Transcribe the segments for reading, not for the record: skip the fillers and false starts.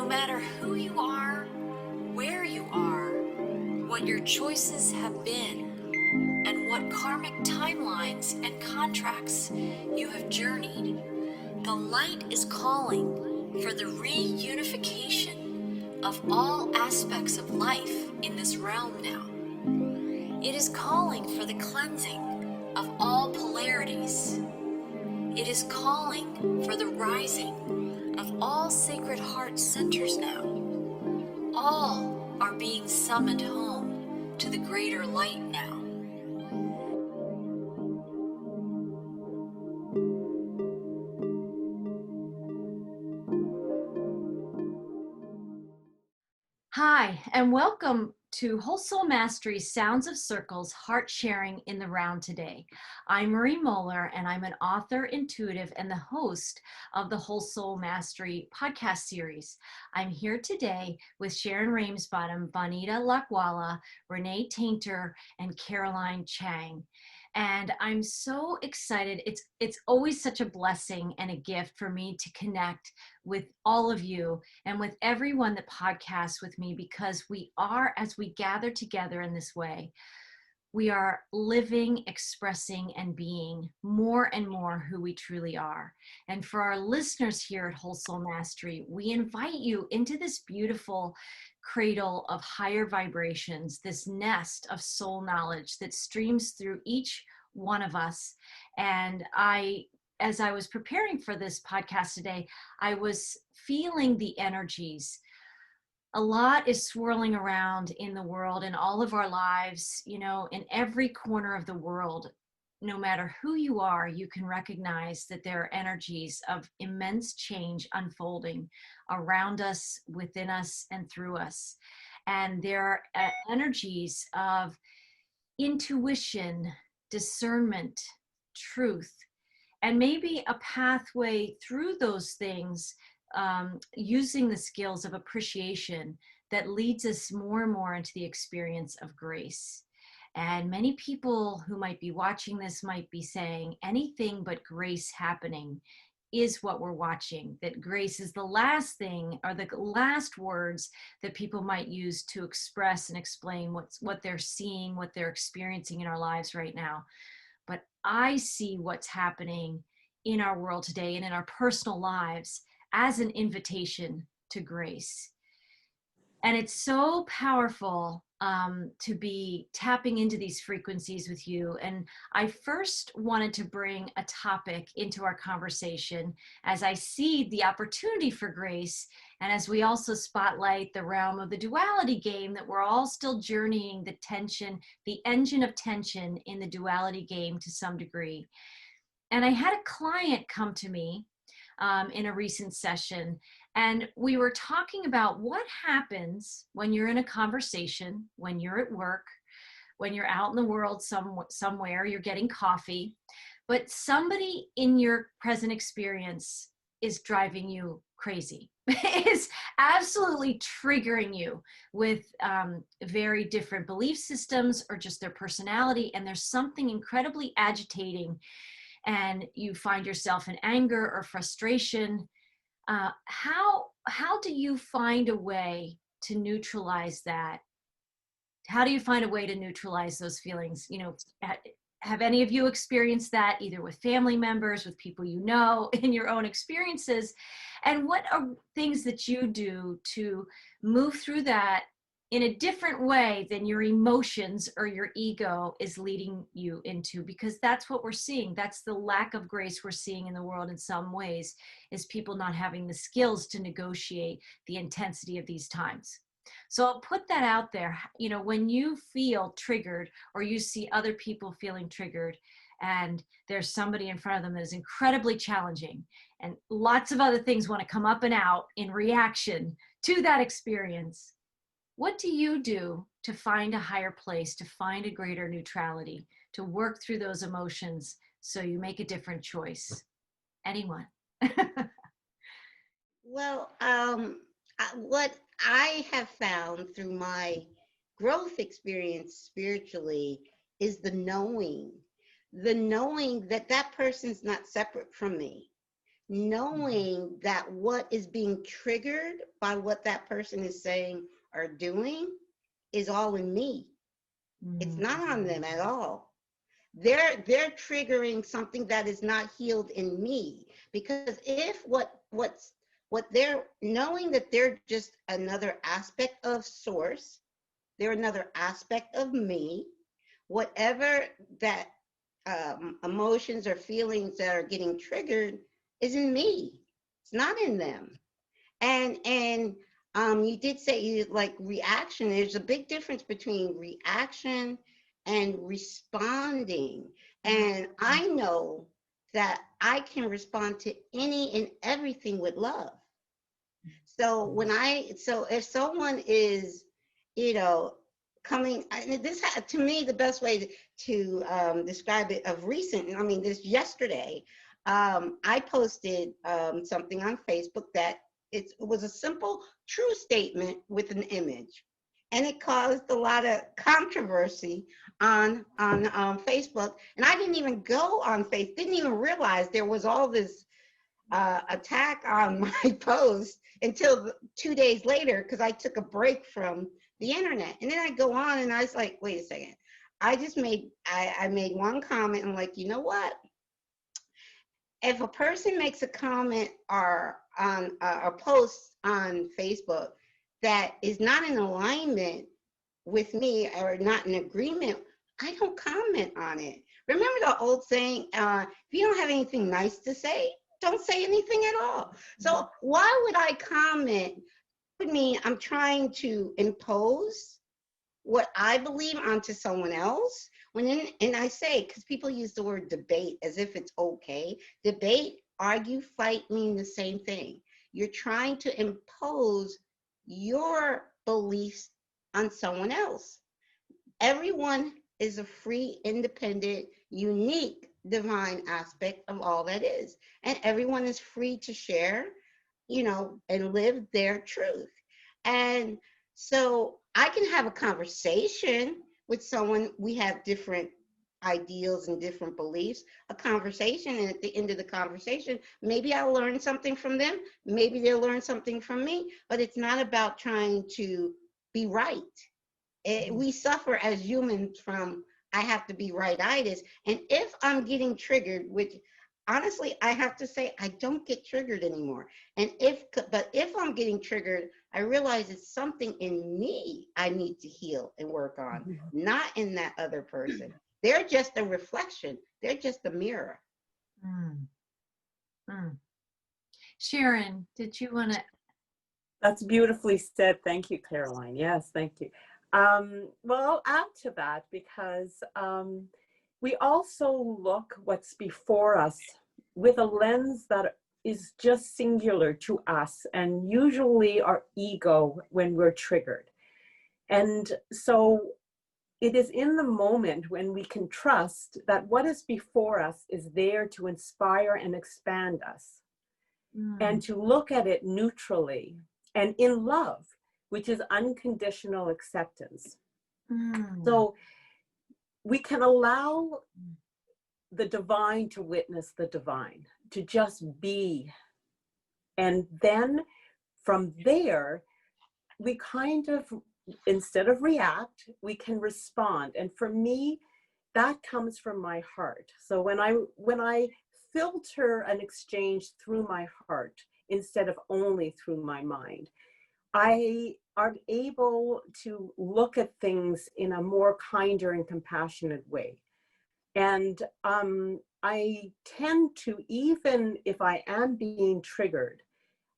matter who you are, where you are, what your choices have been, and what karmic timelines and contracts you have journeyed, the light is calling for the reunification of all aspects of life in this realm now. It is calling for the cleansing of all polarities. It is calling for the rising of all sacred heart centers now. All are being summoned home to the greater light now. Hi, and welcome to Whole Soul Mastery's Sounds of Circles Heart Sharing in the Round today. I'm Marie Moeller, and I'm an author, intuitive, and the host of the Whole Soul Mastery podcast series. I'm here today with Sharon Ramesbottom, Bonita Lakwala, Renee Tainter, and Caroline Chang. And I'm so excited. It's always such a blessing and a gift for me to connect with all of you and with everyone that podcasts with me, because we are, as we gather together in this way, we are living, expressing, and being more and more who we truly are. And for our listeners here at Whole Soul Mastery, we invite you into this beautiful cradle of higher vibrations, this nest of soul knowledge that streams through each one of us. And as I was preparing for this podcast today, I was feeling the energies. A lot is swirling around in the world, in all of our lives, in every corner of the world. No matter who you are, you can recognize that there are energies of immense change unfolding around us, within us, and through us. And there are energies of intuition, discernment, truth, and maybe a pathway through those things, using the skills of appreciation that leads us more and more into the experience of grace. And many people who might be watching this might be saying, anything but grace happening is what we're watching, that grace is the last thing, or the last words that people might use to express and explain what they're seeing, what they're experiencing in our lives right now. But I see what's happening in our world today and in our personal lives as an invitation to grace. And it's so powerful to be tapping into these frequencies with you. And I first wanted to bring a topic into our conversation as I see the opportunity for grace, and as we also spotlight the realm of the duality game, that we're all still journeying the tension, the engine of tension in the duality game to some degree. And I had a client come to me in a recent session, and we were talking about what happens when you're in a conversation, when you're at work, when you're out in the world somewhere, you're getting coffee, but somebody in your present experience is driving you crazy, is absolutely triggering you with very different belief systems or just their personality, and there's something incredibly agitating, and you find yourself in anger or frustration. How do you find a way to neutralize that? How do you find a way to neutralize those feelings? Have any of you experienced that, either with family members, with people you know, in your own experiences? And what are things that you do to move through that in a different way than your emotions or your ego is leading you into? Because that's what we're seeing. That's the lack of grace we're seeing in the world in some ways, is people not having the skills to negotiate the intensity of these times. So I'll put that out there. When you feel triggered, or you see other people feeling triggered, and there's somebody in front of them that is incredibly challenging, and lots of other things want to come up and out in reaction to that experience, what do you do to find a higher place, to find a greater neutrality, to work through those emotions so you make a different choice? Anyone? Well, what I have found through my growth experience spiritually is the knowing that that person's not separate from me. knowing that what is being triggered by what that person is saying or doing is all in me. It's not on them at all. They're triggering something that is not healed in me, because if what they're knowing that they're just another aspect of source, they're another aspect of me, whatever that emotions or feelings that are getting triggered is in me. It's not in them. And you did say you like reaction. There's a big difference between reaction and responding. And I know that I can respond to any and everything with love. So if someone is, you know, coming, to me, the best way to describe it of recent, I mean, this yesterday, I posted something on Facebook that it was a simple, true statement with an image. And it caused a lot of controversy on Facebook. And I didn't even go on Facebook, didn't even realize there was all this attack on my post until 2 days later, because I took a break from the internet. And then I go on and I was like, wait a second. I made one comment and like, you know what? If a person makes a comment or on a post on Facebook that is not in alignment with me or not in agreement, I don't comment on it. Remember the old saying, if you don't have anything nice to say, don't say anything at all. So why would I comment? It would mean I'm trying to impose what I believe onto someone else. And I say, because people use the word debate as if it's okay. Debate, argue, fight mean the same thing. You're trying to impose your beliefs on someone else. Everyone is a free, independent, unique, divine aspect of all that is. And everyone is free to share, and live their truth. And so I can have a conversation with someone. We have different ideals and different beliefs, a conversation. And at the end of the conversation, maybe I'll learn something from them. Maybe they'll learn something from me, but it's not about trying to be right. We suffer as humans from I have to be right-itis. And if I'm getting triggered, which honestly, I have to say, I don't get triggered anymore. But if I'm getting triggered, I realize it's something in me I need to heal and work on, not in that other person. They're just a reflection. They're just a mirror. Sharon, did you want to? That's beautifully said. Thank you, Caroline. Yes, thank you. Well, I'll add to that because we also look what's before us with a lens that is just singular to us and usually our ego when we're triggered. And so it is in the moment when we can trust that what is before us is there to inspire and expand us, and to look at it neutrally and in love, which is unconditional acceptance. So we can allow the divine to witness the divine, to just be. And then from there, we kind of, instead of react, we can respond. And for me, that comes from my heart. So when I filter an exchange through my heart instead of only through my mind, I are able to look at things in a more kinder and compassionate way. And I tend to, even if I am being triggered,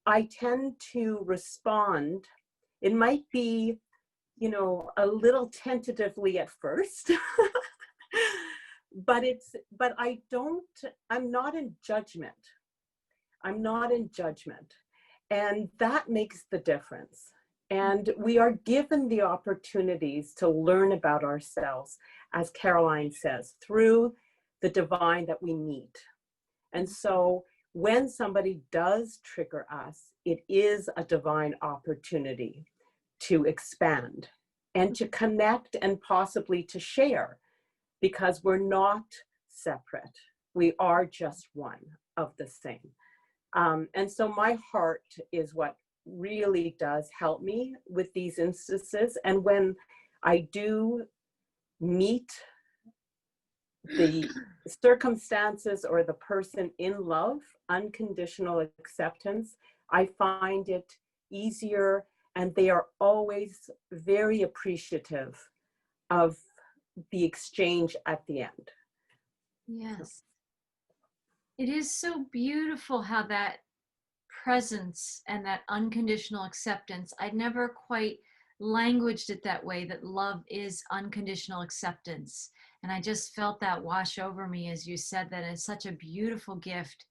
I tend to respond. It might be, a little tentatively at first, but I'm not in judgment. I'm not in judgment. And that makes the difference. And we are given the opportunities to learn about ourselves, as Caroline says, through the divine that we meet. And so when somebody does trigger us, it is a divine opportunity to expand and to connect and possibly to share, because we're not separate. We are just one of the same. And so my heart is what really does help me with these instances. And when I do meet the circumstances or the person in love, unconditional acceptance, I find it easier, and they are always very appreciative of the exchange at the end. Yes. It is so beautiful how that presence and that unconditional acceptance, I'd never quite languaged it that way, that love is unconditional acceptance. And I just felt that wash over me as you said that. It's such a beautiful gift.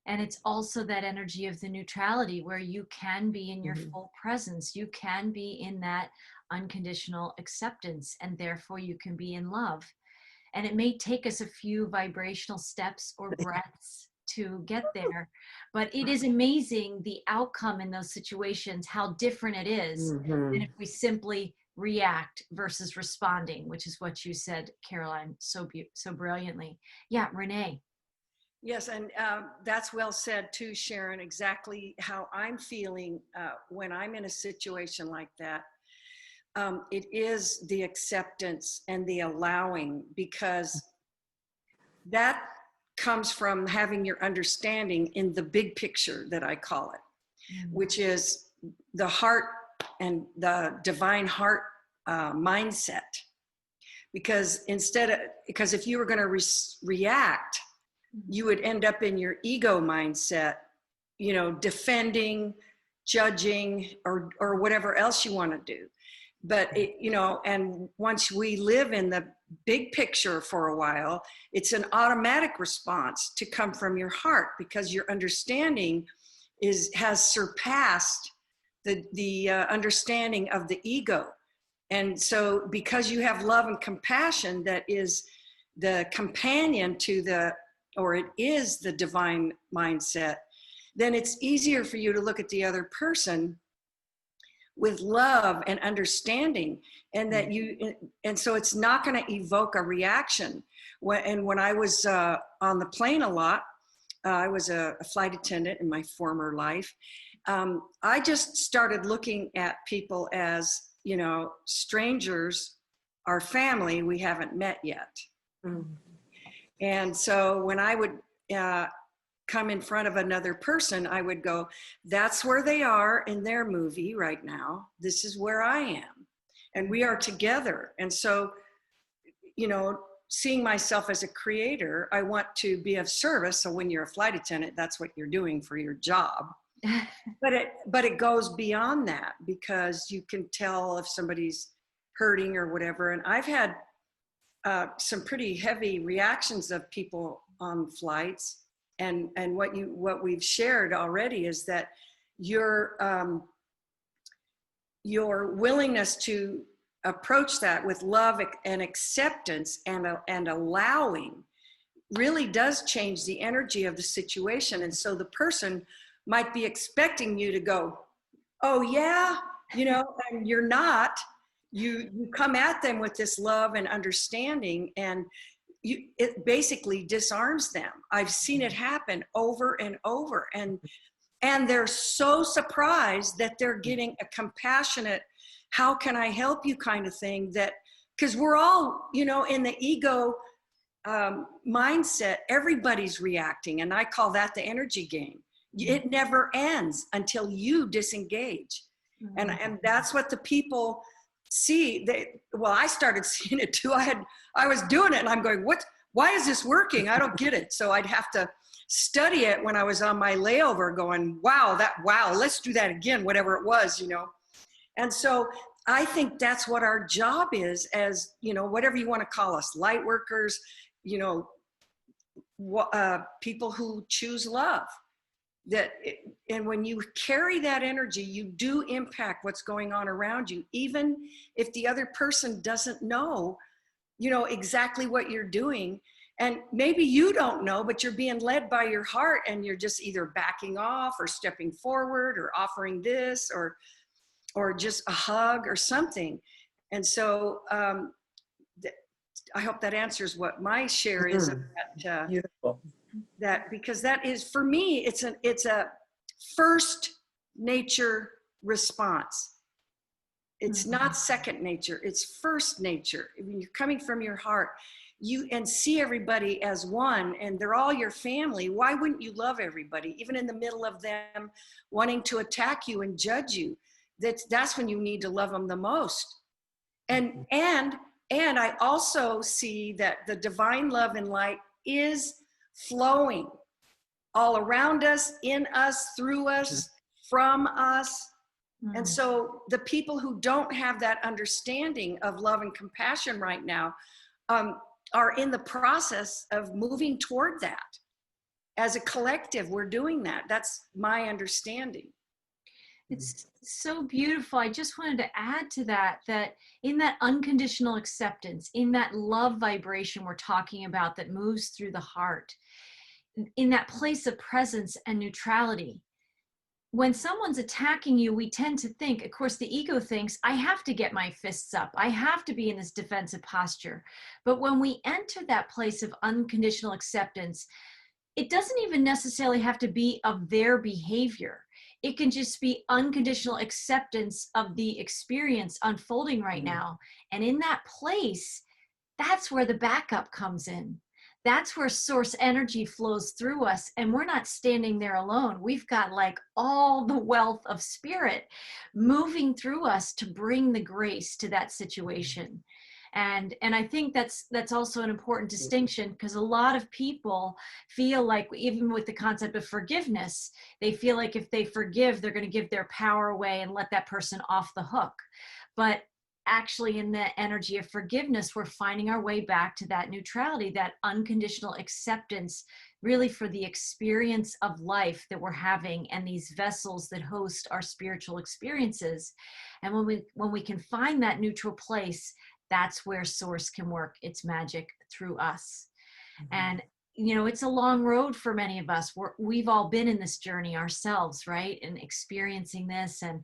And it's also that energy of the neutrality where you can be in your full presence. You can be in that unconditional acceptance, and therefore you can be in love. And it may take us a few vibrational steps or breaths to get there, but it is amazing the outcome in those situations, how different it is than if we simply react versus responding, which is what you said, Caroline, so brilliantly. Yeah, Renee. Yes, and that's well said too, Sharon, exactly how I'm feeling when I'm in a situation like that. It is the acceptance and the allowing, because that comes from having your understanding in the big picture that I call it, which is the heart and the divine heart mindset. Because because if you were going to react, you would end up in your ego mindset, you know, defending, judging, or whatever else you want to do. But you know, and once we live in the big picture for a while, it's an automatic response to come from your heart, because your understanding has surpassed the understanding of the ego. And so because you have love and compassion that is the companion to or it is the divine mindset, then it's easier for you to look at the other person with love and understanding, and that and so it's not going to evoke a reaction. When I was on the plane a lot, I was a flight attendant in my former life. I just started looking at people as, you know, strangers, our family we haven't met yet. And so when I would come in front of another person, I would go, that's where they are in their movie right now. This is where I am. And we are together. And so, you know, seeing myself as a creator, I want to be of service. So when you're a flight attendant, that's what you're doing for your job. But it goes beyond that, because you can tell if somebody's hurting or whatever. And I've had some pretty heavy reactions of people on flights, and what we've shared already is that your willingness to approach that with love and acceptance and allowing really does change the energy of the situation. And so the person might be expecting you to go, oh yeah, you know, and you're not. You come at them with this love and understanding, and it basically disarms them. I've seen it happen over and over, and they're so surprised that they're getting a compassionate, how can I help you kind of thing, that because we're all, you know, in the ego mindset, everybody's reacting, and I call that the energy game. It never ends until you disengage. And that's what the people see. I started seeing it too. I was doing it and I'm going, why is this working? I don't get it. So I'd have to study it when I was on my layover, going, wow, let's do that again, whatever it was, you know. And so I think that's what our job is, as, you know, whatever you want to call us, light workers, you know, people who choose love. And when you carry that energy, you do impact what's going on around you, even if the other person doesn't know, you know, exactly what you're doing. And maybe you don't know, but you're being led by your heart, and you're just either backing off or stepping forward or offering this or just a hug or something. And so I hope that answers what my share is of that. Beautiful. that, because that is, for me, it's a first nature response. It's not second nature, it's first nature. When you're coming from your heart, and see everybody as one, and they're all your family. Why wouldn't you love everybody, even in the middle of them wanting to attack you and judge you? That's when you need to love them the most. And I also see that the divine love and light is flowing all around us, in us, through us, from us. And so the people who don't have that understanding of love and compassion right now are in the process of moving toward that. As a collective, we're doing that. That's my understanding. It's so beautiful. I just wanted to add to that, that in that unconditional acceptance, in that love vibration we're talking about that moves through the heart, in that place of presence and neutrality, when someone's attacking you, we tend to think, of course, the ego thinks, I have to get my fists up. I have to be in this defensive posture. But when we enter that place of unconditional acceptance, it doesn't even necessarily have to be of their behavior. It can just be unconditional acceptance of the experience unfolding right now. And in that place, that's where the backup comes in. That's where source energy flows through us, and we're not standing there alone. We've got like all the wealth of spirit moving through us to bring the grace to that situation. And I think that's also an important distinction, because a lot of people feel like, even with the concept of forgiveness, they feel like if they forgive, they're going to give their power away and let that person off the hook. But actually, in the energy of forgiveness, we're finding our way back to that neutrality, that unconditional acceptance, really for the experience of life that we're having, and these vessels that host our spiritual experiences. And when we can find that neutral place, that's where source can work its magic through us. And you know, it's a long road for many of us. We've all been in this journey ourselves, right? And experiencing this and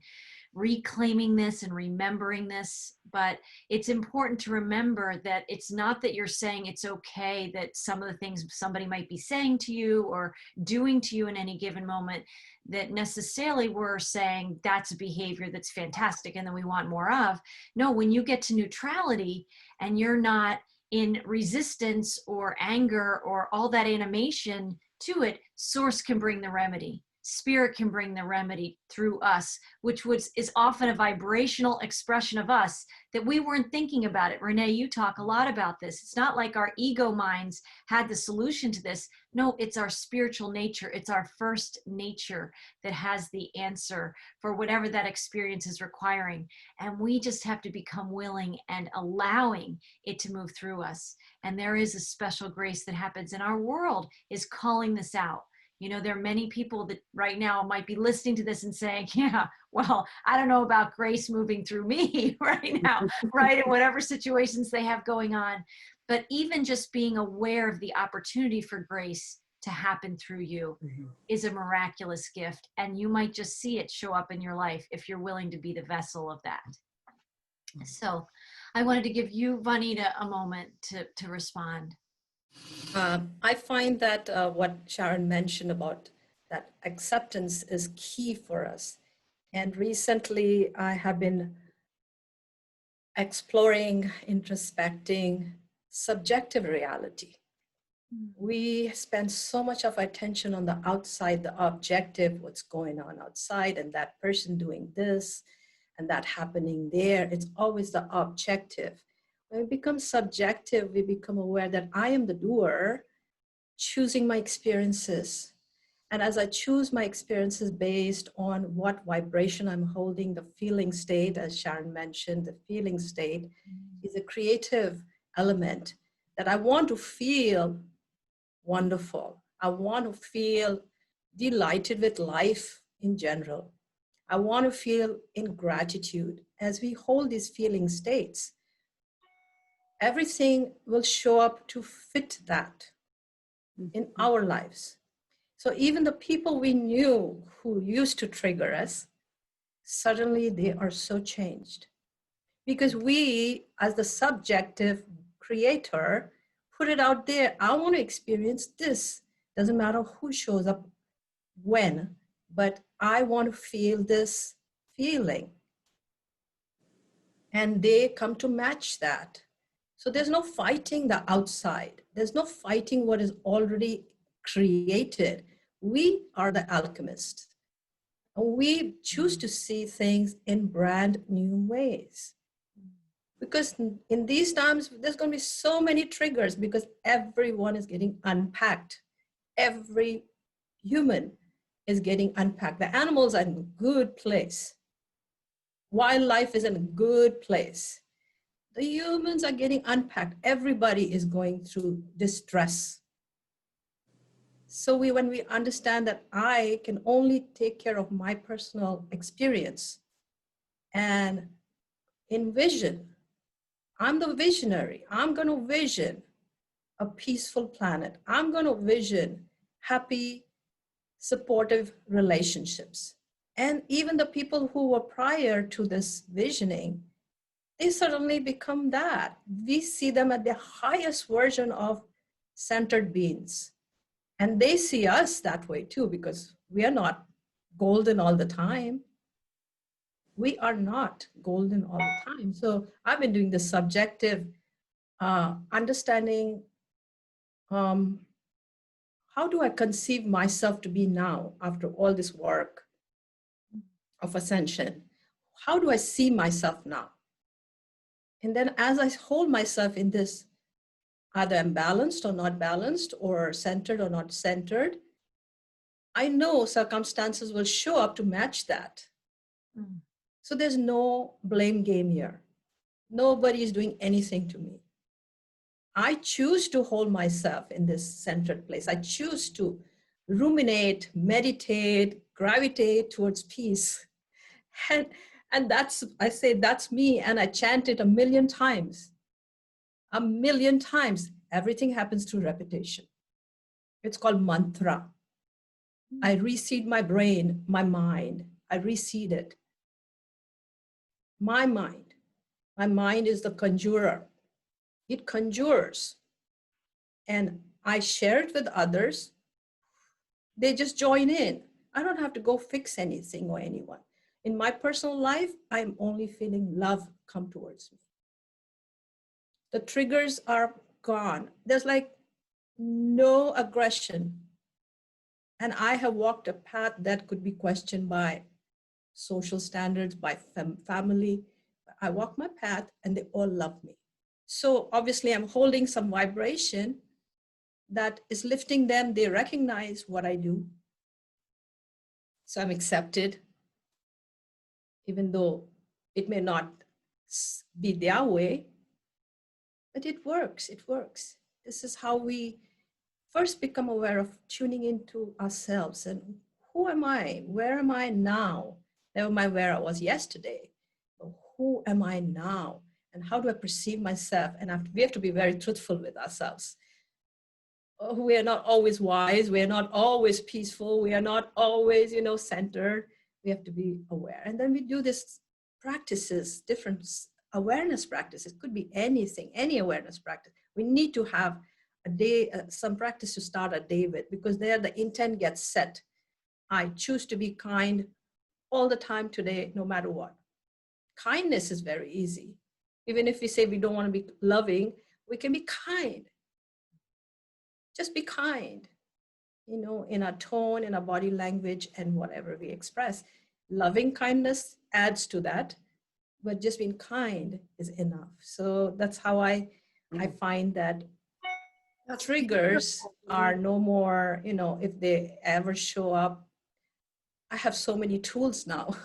reclaiming this and remembering this. But it's important to remember that it's not that you're saying it's okay that some of the things somebody might be saying to you or doing to you in any given moment, that necessarily we're saying that's a behavior that's fantastic and then we want more of. No, when you get to neutrality and you're not in resistance or anger or all that animation to it, source can bring the remedy. Spirit can bring the remedy through us, which is often a vibrational expression of us that we weren't thinking about it. Renee, you talk a lot about this. It's not like our ego minds had the solution to this. No, it's our spiritual nature. It's our first nature that has the answer for whatever that experience is requiring. And we just have to become willing and allowing it to move through us. And there is a special grace that happens, and our world is calling this out. You know, there are many people that right now might be listening to this and saying, yeah, well, I don't know about grace moving through me right now, right? In whatever situations they have going on. But even just being aware of the opportunity for grace to happen through you is a miraculous gift. And you might just see it show up in your life if you're willing to be the vessel of that. So I wanted to give you, Vanita, a moment to respond. I find that what Sharon mentioned about that acceptance is key for us. And recently I have been exploring, introspecting subjective reality. We spend so much of our attention on the outside, the objective, what's going on outside, and that person doing this and that happening there. It's always the objective. When we become subjective, we become aware that I am the doer, choosing my experiences. And as I choose my experiences based on what vibration I'm holding, the feeling state, as Sharon mentioned, the feeling state is a creative element that I want to feel wonderful. I want to feel delighted with life in general. I want to feel in gratitude. As we hold these feeling states, everything will show up to fit that in our lives. So even the people we knew who used to trigger us, suddenly they are so changed. Because we, as the subjective creator, put it out there. I want to experience this. Doesn't matter who shows up when, but I want to feel this feeling. And they come to match that. So there's no fighting the outside. There's no fighting what is already created. We are the alchemists. We choose to see things in brand new ways. Because in these times, there's going to be so many triggers because everyone is getting unpacked. Every human is getting unpacked. The animals are in a good place. Wildlife is in a good place. The humans are getting unpacked. Everybody is going through distress. So when we understand that I can only take care of my personal experience and envision, I'm the visionary. I'm going to vision a peaceful planet. I'm going to vision happy, supportive relationships. And even the people who were prior to this visioning, they suddenly become that. We see them at the highest version of centered beings. And they see us that way too, because we are not golden all the time. We are not golden all the time. So I've been doing this subjective understanding, how do I conceive myself to be now after all this work of ascension? How do I see myself now? And then as I hold myself in this, either I'm balanced or not balanced, or centered or not centered, I know circumstances will show up to match that. Mm. So there's no blame game here. Nobody is doing anything to me. I choose to hold myself in this centered place. I choose to ruminate, meditate, gravitate towards peace. And that's, I say, that's me. And I chant it 1,000,000 times. 1,000,000 times. Everything happens through repetition. It's called mantra. I reseed my brain, my mind. I reseed it. My mind is the conjurer. It conjures. And I share it with others. They just join in. I don't have to go fix anything or anyone. In my personal life, I'm only feeling love come towards me. The triggers are gone. There's like no aggression. And I have walked a path that could be questioned by social standards, by family. I walk my path and they all love me. So obviously I'm holding some vibration that is lifting them. They recognize what I do. So I'm accepted, even though it may not be their way, but it works, it works. This is how we first become aware of tuning into ourselves and who am I? Where am I now? Never mind where I was yesterday, but who am I now? And how do I perceive myself? And we have to be very truthful with ourselves. We are not always wise. We are not always peaceful. We are not always, centered. We have to be aware. And then we do this practices, different awareness practices. It could be anything, any awareness practice. We need to have a day, some practice to start a day with, because there the intent gets set. I choose to be kind all the time today, no matter what. Kindness is very easy. Even if we say we don't want to be loving, we can be kind. Just be kind, in our tone, in our body language, and whatever we express. Loving kindness adds to that, but just being kind is enough. So that's how I find that triggers are no more, if they ever show up. I have so many tools now.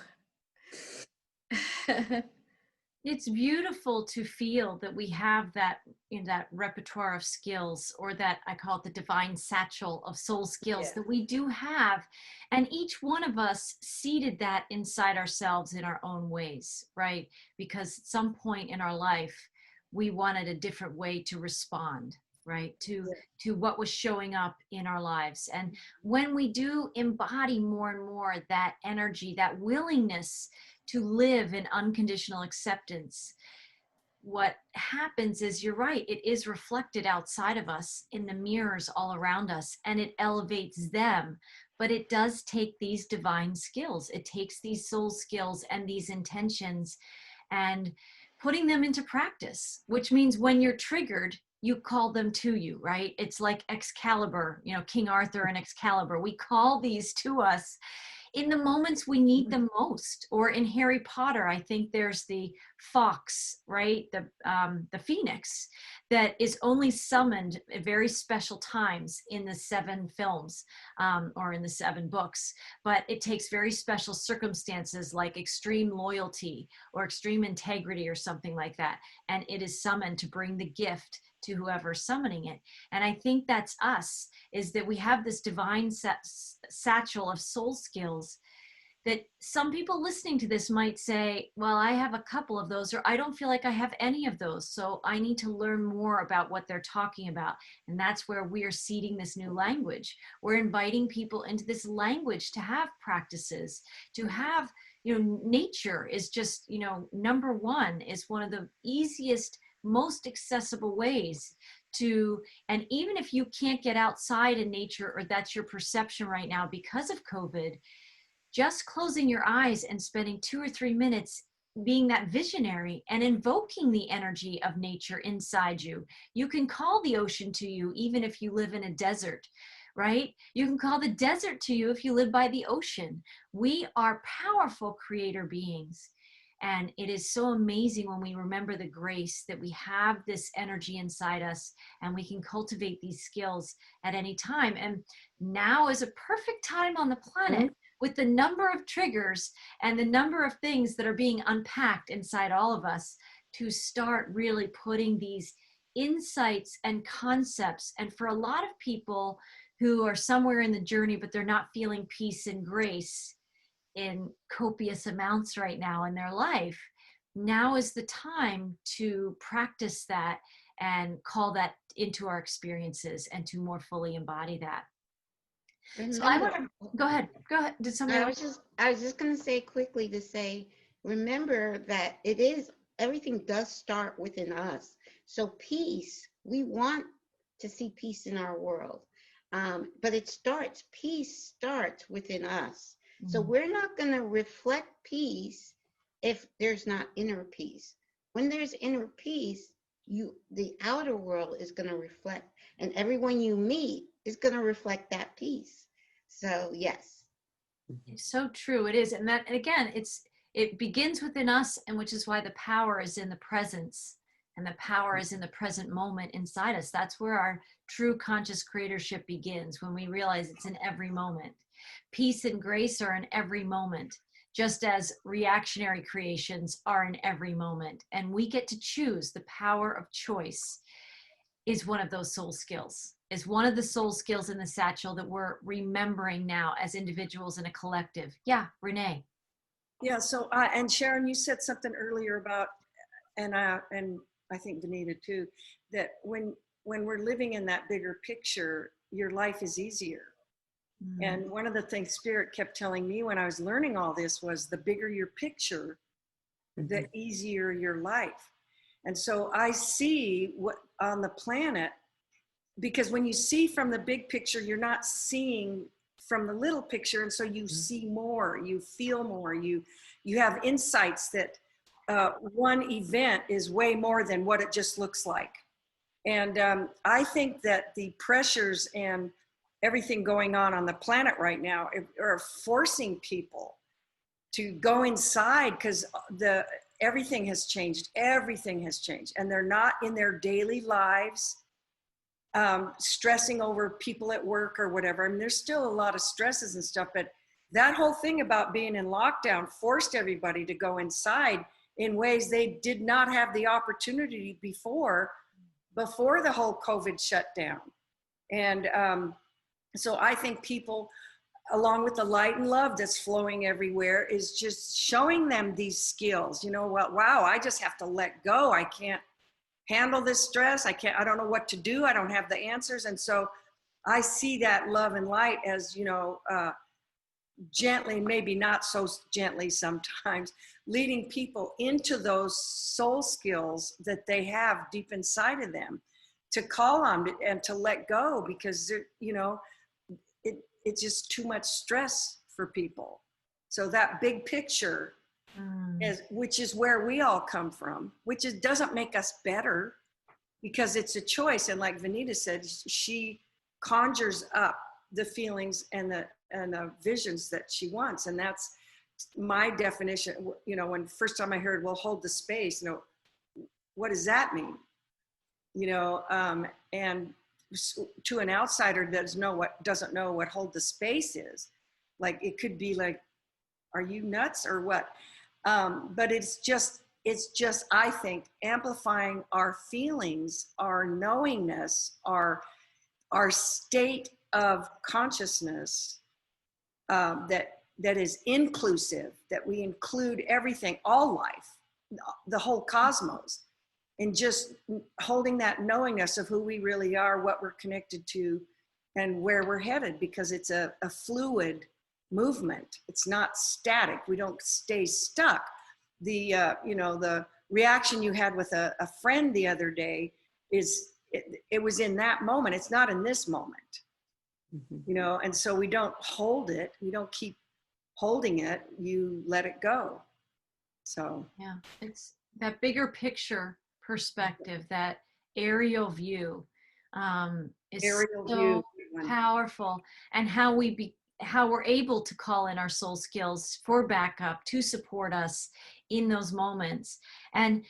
It's beautiful to feel that we have that in that repertoire of skills, or that I call it the divine satchel of soul skills that we do have. And each one of us seeded that inside ourselves in our own ways, right? Because at some point in our life, we wanted a different way to respond, right? To what was showing up in our lives. And when we do embody more and more that energy, that willingness to live in unconditional acceptance, what happens is, you're right, it is reflected outside of us in the mirrors all around us, and it elevates them. But it does take these divine skills. It takes these soul skills and these intentions and putting them into practice, which means when you're triggered, you call them to you, right? It's like Excalibur, King Arthur and Excalibur. We call these to us in the moments we need them most. Or in Harry Potter, I think there's the fox, right? The phoenix that is only summoned at very special times in the 7 films, or in the 7 books. But it takes very special circumstances like extreme loyalty or extreme integrity or something like that. And it is summoned to bring the gift to whoever's summoning it. And I think that's us, is that we have this divine satchel of soul skills that some people listening to this might say, well, I have a couple of those, or I don't feel like I have any of those. So I need to learn more about what they're talking about. And that's where we are seeding this new language. We're inviting people into this language to have practices, to have, nature is just, number one, is one of the easiest, most accessible ways to, and even if you can't get outside in nature, or that's your perception right now because of COVID, just closing your eyes and spending 2 or 3 minutes being that visionary and invoking the energy of nature inside you. You can call the ocean to you even if you live in a desert, right? You can call the desert to you if you live by the ocean. We are powerful creator beings. And it is so amazing when we remember the grace that we have this energy inside us, and we can cultivate these skills at any time. And now is a perfect time on the planet, with the number of triggers and the number of things that are being unpacked inside all of us, to start really putting these insights and concepts. And for a lot of people who are somewhere in the journey, but they're not feeling peace and grace in copious amounts right now in their life, now is the time to practice that and call that into our experiences and to more fully embody that. So I want to go ahead. Did somebody else? I was just going to say quickly to say, remember that everything does start within us. So peace, we want to see peace in our world. But peace starts within us. So we're not going to reflect peace if there's not inner peace. When there's inner peace, the outer world is going to reflect, and everyone you meet is going to reflect that peace. So yes. It's so true. It is. And again, it begins within us, and which is why the power is in the presence, and the power is in the present moment inside us. That's where our true conscious creatorship begins, when we realize it's in every moment. Peace and grace are in every moment, just as reactionary creations are in every moment. And we get to choose. The power of choice is one of those soul skills, is one of the soul skills in the satchel that we're remembering now as individuals in a collective. Yeah, Renee. Yeah, so, and Sharon, you said something earlier about, and I think Vanita too, that when we're living in that bigger picture, your life is easier. And one of the things Spirit kept telling me when I was learning all this was, the bigger your picture, the easier your life. And so I see what on the planet, because when you see from the big picture, you're not seeing from the little picture. And so you see more, you feel more, you have insights that one event is way more than what it just looks like. And I think that the pressures and everything going on the planet right now are forcing people to go inside, because everything has changed. Everything has changed. And they're not in their daily lives stressing over people at work or whatever. I mean, there's still a lot of stresses and stuff, but that whole thing about being in lockdown forced everybody to go inside in ways they did not have the opportunity before the whole COVID shutdown. And so I think people, along with the light and love that's flowing everywhere, is just showing them these skills. You know what? Wow, I just have to let go. I can't handle this stress. I don't know what to do. I don't have the answers. And so I see that love and light as, gently, maybe not so gently sometimes, leading people into those soul skills that they have deep inside of them to call on and to let go, because you know, it's just too much stress for people. So that big picture is, which is where we all come from, which doesn't make us better, because it's a choice. And like Vanita said, she conjures up the feelings and the visions that she wants. And that's my definition. You know, when first time I heard, well, hold the space, you know, what does that mean? You know, and to an outsider that doesn't know what hold the space is, like, it could be like, are you nuts or what? But it's just, I think, amplifying our feelings, our knowingness, our state of consciousness, that is inclusive, that we include everything, all life, the whole cosmos, and just holding that knowingness of who we really are, what we're connected to, and where we're headed, because it's a fluid movement. It's not static. We don't stay stuck. The you know, the reaction you had with a friend the other day is, it was in that moment. It's not in this moment. You know, and so we don't hold it. We don't keep holding it. You let it go. So Yeah, it's that bigger picture perspective, that aerial view, is aerial so view. powerful. And how we're able to call in our soul skills for backup to support us in those moments. And,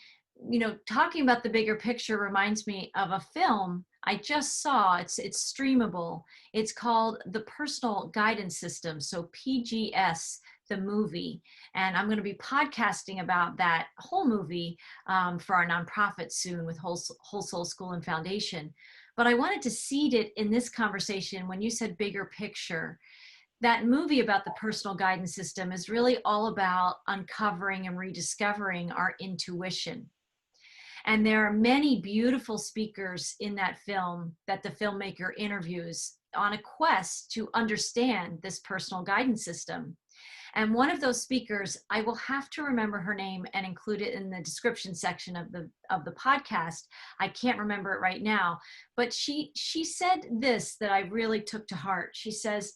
you know, talking about the bigger picture reminds me of a film I just saw. It's streamable. It's called The Personal Guidance System. So PGS, the movie. And I'm going to be podcasting about that whole movie for our nonprofit soon with Whole Soul School and Foundation. But I wanted to seed it in this conversation when you said bigger picture. That movie about the personal guidance system is really all about uncovering and rediscovering our intuition. And there are many beautiful speakers in that film that the filmmaker interviews on a quest to understand this personal guidance system. And one of those speakers, I will have to remember her name and include it in the description section of the podcast. I can't remember it right now, but she said this that I really took to heart. She says,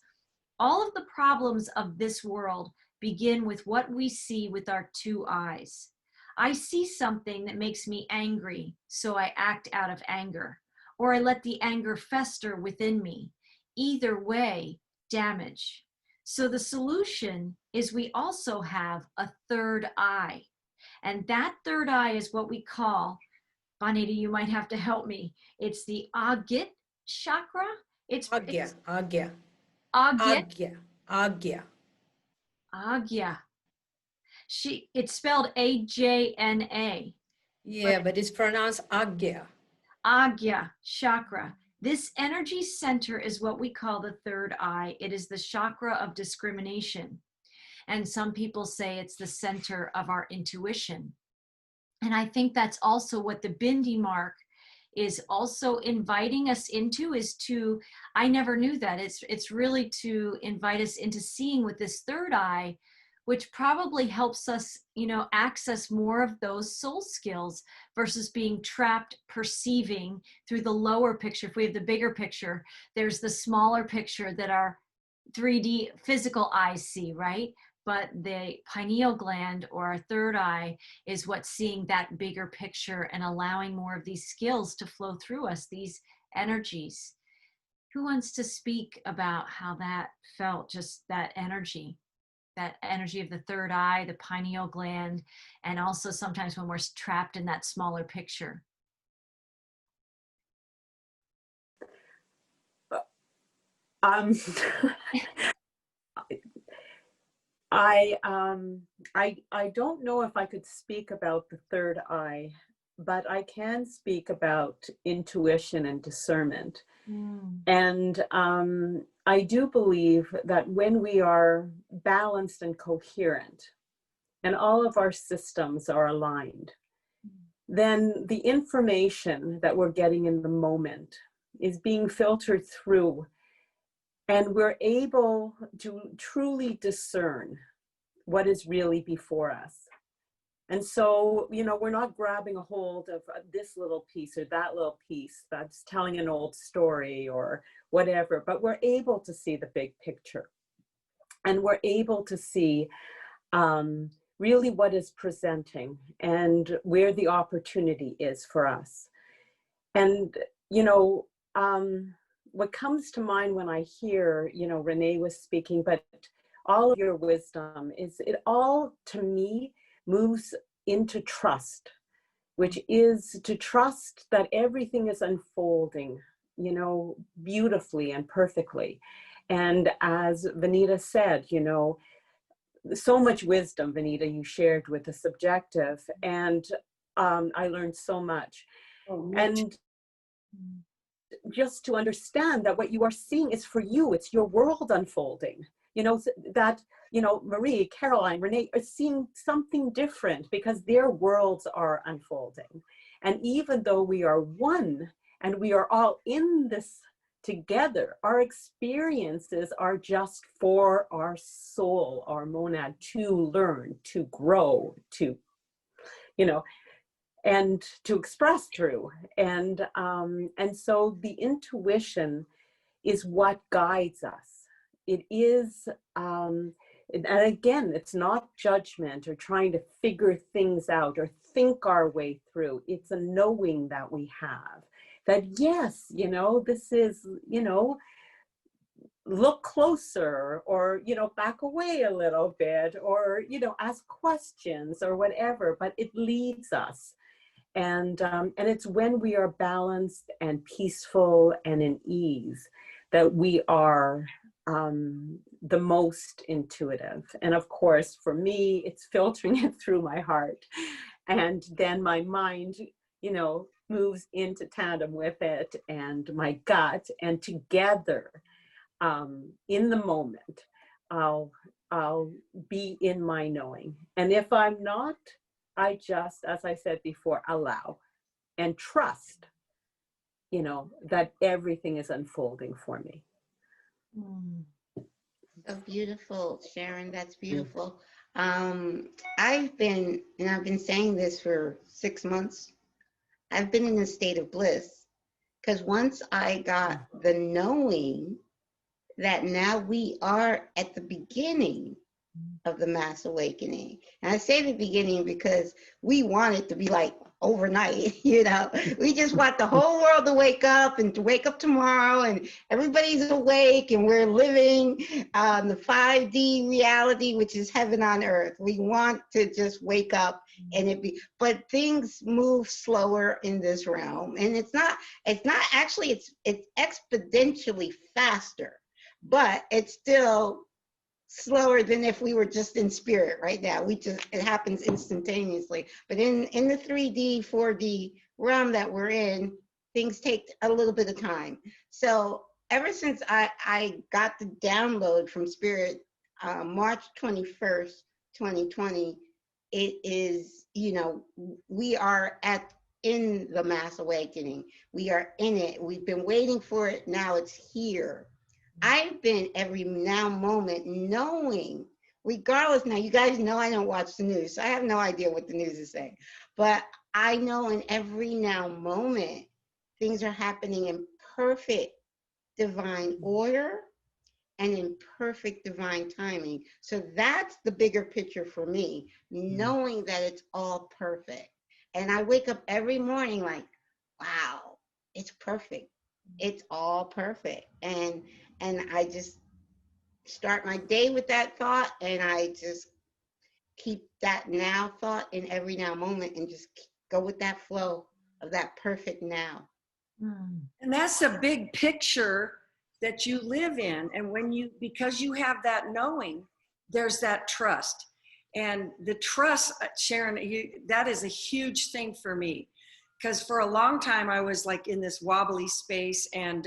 all of the problems of this world begin with what we see with our two eyes. I see something that makes me angry, so I act out of anger, or I let the anger fester within me. Either way, damage. So the solution is we also have a third eye. And that third eye is what we call, Bonita, you might have to help me. It's the Agya chakra. It's Agya. Agya. It's spelled AJNA. Yeah, but it's pronounced Agya. Agya chakra. This energy center is what we call the third eye. It is the chakra of discrimination. And some people say it's the center of our intuition. And I think that's also what the Bindi mark is also inviting us into, is to, I never knew that. It's really to invite us into seeing with this third eye, which probably helps us, you know, access more of those soul skills versus being trapped perceiving through the lower picture. If we have the bigger picture, there's the smaller picture that our 3D physical eyes see, right? But the pineal gland, or our third eye, is what's seeing that bigger picture and allowing more of these skills to flow through us, these energies. Who wants to speak about how that felt, just that energy of the third eye, the pineal gland, and also sometimes when we're trapped in that smaller picture? I don't know if I could speak about the third eye, but I can speak about intuition and discernment. And I do believe that when we are balanced and coherent, and all of our systems are aligned, then the information that we're getting in the moment is being filtered through And we're able to truly discern what is really before us. And so, you know, we're not grabbing a hold of this little piece or that little piece that's telling an old story or whatever, but we're able to see the big picture. And we're able to see really what is presenting and where the opportunity is for us. And, you know, what comes to mind when I hear, you know, Renee was speaking, but all of your wisdom is, it all to me moves into trust, which is to trust that everything is unfolding, you know, beautifully and perfectly. And as Vanita said, you know, so much wisdom, Vanita, you shared with the subjective, and I learned so much. And just to understand that what you are seeing is for you, it's your world unfolding. You know, that, you know, Marie, Caroline, Renee are seeing something different because their worlds are unfolding. And even though we are one and we are all in this together, our experiences are just for our soul, our monad, to learn, to grow, to, you know, and to express through. And so the intuition is what guides us. It is, and again, it's not judgment or trying to figure things out or think our way through. It's a knowing that we have that, yes, you know, this is, you know, look closer, or, you know, back away a little bit, or, you know, ask questions or whatever, but it leads us. And it's when we are balanced and peaceful and in ease that we are the most intuitive. And of course, for me, it's filtering it through my heart. And then my mind, you know, moves into tandem with it, and my gut, and together in the moment, I'll be in my knowing. And if I'm not, I just, as I said before, allow and trust, you know, that everything is unfolding for me. So beautiful, Sharon. That's beautiful. I've been saying this for 6 months. I've been in a state of bliss, because once I got the knowing that now we are at the beginning of the mass awakening. And I say the beginning because we want it to be like overnight, you know. We just want the whole world to wake up, and to wake up tomorrow, and everybody's awake, and we're living the 5D reality, which is heaven on earth. We want to just wake up and it be, but things move slower in this realm. And it's not actually, it's exponentially faster, but it's still slower than if we were just in spirit right now. It happens instantaneously. But in the 3D, 4D realm that we're in, things take a little bit of time. So ever since I got the download from Spirit, March 21st, 2020, it is, you know, we are in the mass awakening. We are in it. We've been waiting for it. Now it's here. I've been every now moment knowing, regardless, now you guys know I don't watch the news, so I have no idea what the news is saying, but I know in every now moment, things are happening in perfect divine order and in perfect divine timing. So that's the bigger picture for me, knowing that it's all perfect. And I wake up every morning like, wow, it's perfect. It's all perfect. And I just start my day with that thought, and I just keep that now thought in every now moment, and just go with that flow of that perfect now. And that's a big picture that you live in. And because you have that knowing, there's that trust. And the trust, Sharon, that is a huge thing for me. Because for a long time, I was like in this wobbly space, and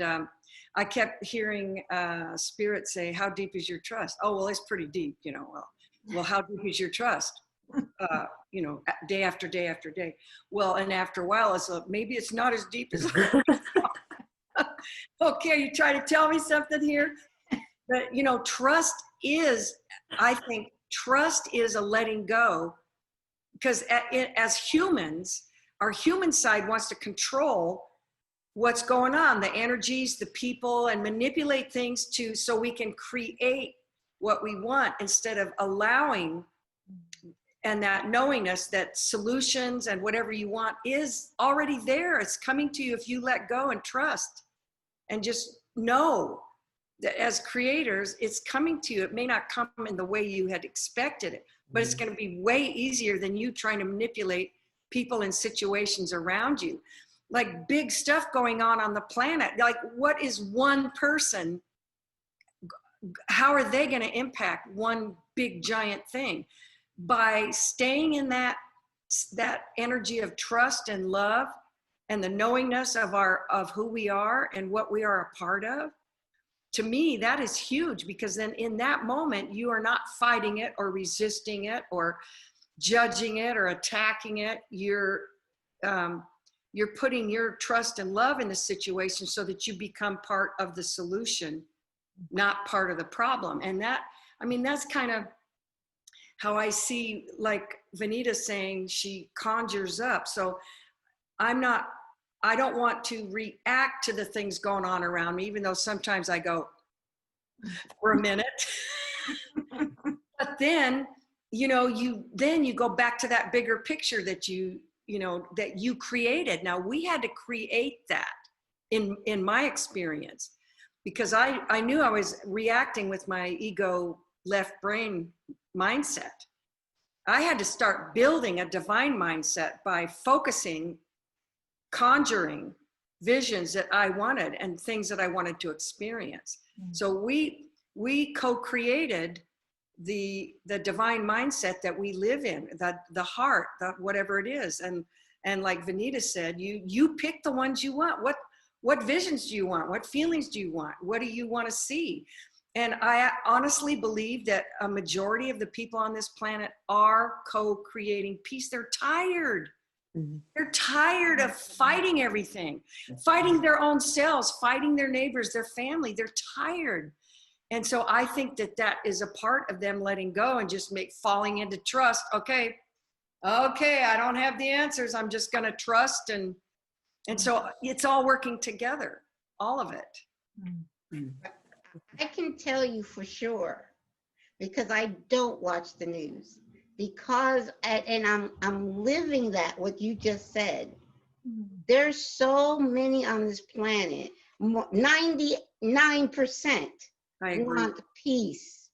I kept hearing Spirit say, how deep is your trust? Oh, well, it's pretty deep, you know. Well, how deep is your trust? You know, day after day after day. Well, and after a while, it's maybe it's not as deep as okay, you try to tell me something here? But, you know, trust is, I think, trust is a letting go, because as humans, our human side wants to control what's going on, the energies, the people, and manipulate things so we can create what we want, instead of allowing and that knowingness that solutions and whatever you want is already there. It's coming to you if you let go and trust and just know that as creators, it's coming to you. It may not come in the way you had expected it, but it's going to be way easier than you trying to manipulate people and situations around you. Like big stuff going on the planet. Like, what is one person? How are they going to impact one big giant thing? By staying in that energy of trust and love and the knowingness of who we are and what we are a part of. To me, that is huge, because then in that moment, you are not fighting it or resisting it or judging it or attacking it. You're putting your trust and love in the situation so that you become part of the solution, not part of the problem. And that, I mean, that's kind of how I see, like Vanita saying, she conjures up. So I don't want to react to the things going on around me, even though sometimes I go for a minute. But then, you know, you go back to that bigger picture that you created. Now, we had to create that in my experience, because I knew I was reacting with my ego left brain mindset. I had to start building a divine mindset by focusing, conjuring visions that I wanted and things that I wanted to experience. So we co-created the divine mindset that we live in, the heart, whatever it is. And like Vanita said, you pick the ones you want. What visions do you want? What feelings do you want? What do you want to see? And I honestly believe that a majority of the people on this planet are co-creating peace. They're tired. They're tired of fighting everything, fighting their own selves, fighting their neighbors, their family. They're tired. And so I think that is a part of them letting go and just falling into trust. Okay, I don't have the answers. I'm just going to trust. And so it's all working together, all of it. I can tell you for sure, because I don't watch the news, because, and I'm living that, what you just said. There's so many on this planet, 99% want peace.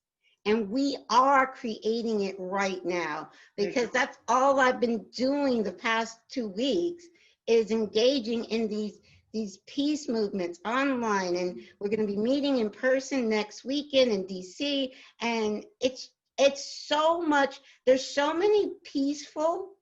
And we are creating it right now, because that's all I've been doing the past 2 weeks, is engaging in these peace movements online. And we're going to be meeting in person next weekend in DC. And it's so much, there's so many peaceful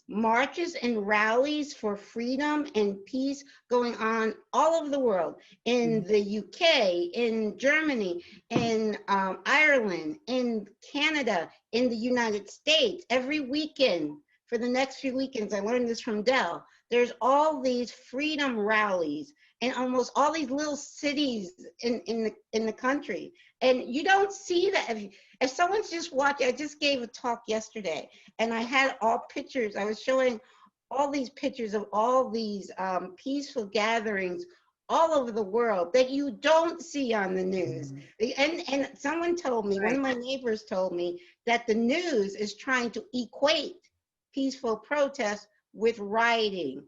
marches and rallies for freedom and peace going on all over the world, in the UK, in Germany, in Ireland, in Canada, in the United States. Every weekend for the next few weekends, I learned this from Dell, there's all these freedom rallies in almost all these little cities in the country. And you don't see that. If someone's just watching, I just gave a talk yesterday, and I had all pictures. I was showing all these pictures of all these peaceful gatherings all over the world that you don't see on the news. And someone told me, one of my neighbors told me, that the news is trying to equate peaceful protests with rioting.